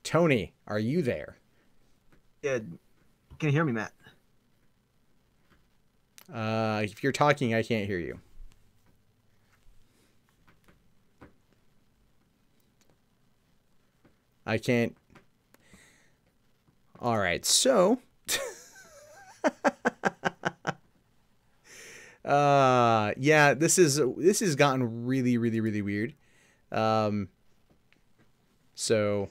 [SPEAKER 1] Tony, are you there?
[SPEAKER 4] Yeah, can you hear me, Matt?
[SPEAKER 1] If you're talking, I can't hear you. I can't. All right, so. Yeah, this has gotten really, really, really weird. So,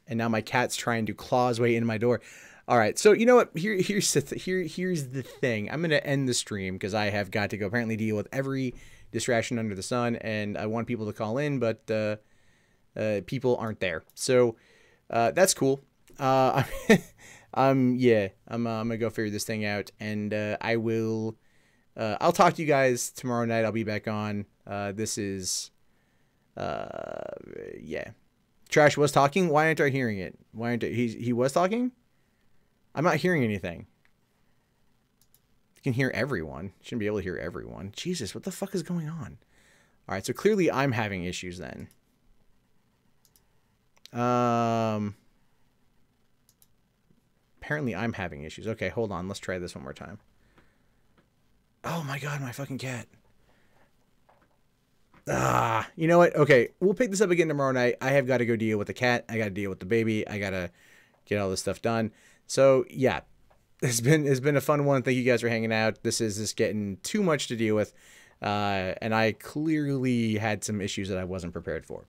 [SPEAKER 1] and now my cat's trying to claw his way into my door. All right, so you know what? Here's the thing. I'm gonna end the stream because I have got to go apparently deal with every distraction under the sun, and I want people to call in, but people aren't there. So that's cool. Yeah, I'm gonna go figure this thing out, and I will. I'll talk to you guys tomorrow night. I'll be back on. This is, yeah. Trash was talking. Why aren't I hearing it? Why aren't I, he was talking? I'm not hearing anything. You can hear everyone. Shouldn't be able to hear everyone. Jesus, what the fuck is going on? All right, so clearly I'm having issues then. Apparently I'm having issues. Okay, hold on. Let's try this one more time. Oh my god, my fucking cat. You know what? Okay, we'll pick this up again tomorrow night. I have got to go deal with the cat. I got to deal with the baby. I got to get all this stuff done. So, yeah. It's been a fun one. Thank you guys for hanging out. This is just getting too much to deal with. And I clearly had some issues that I wasn't prepared for.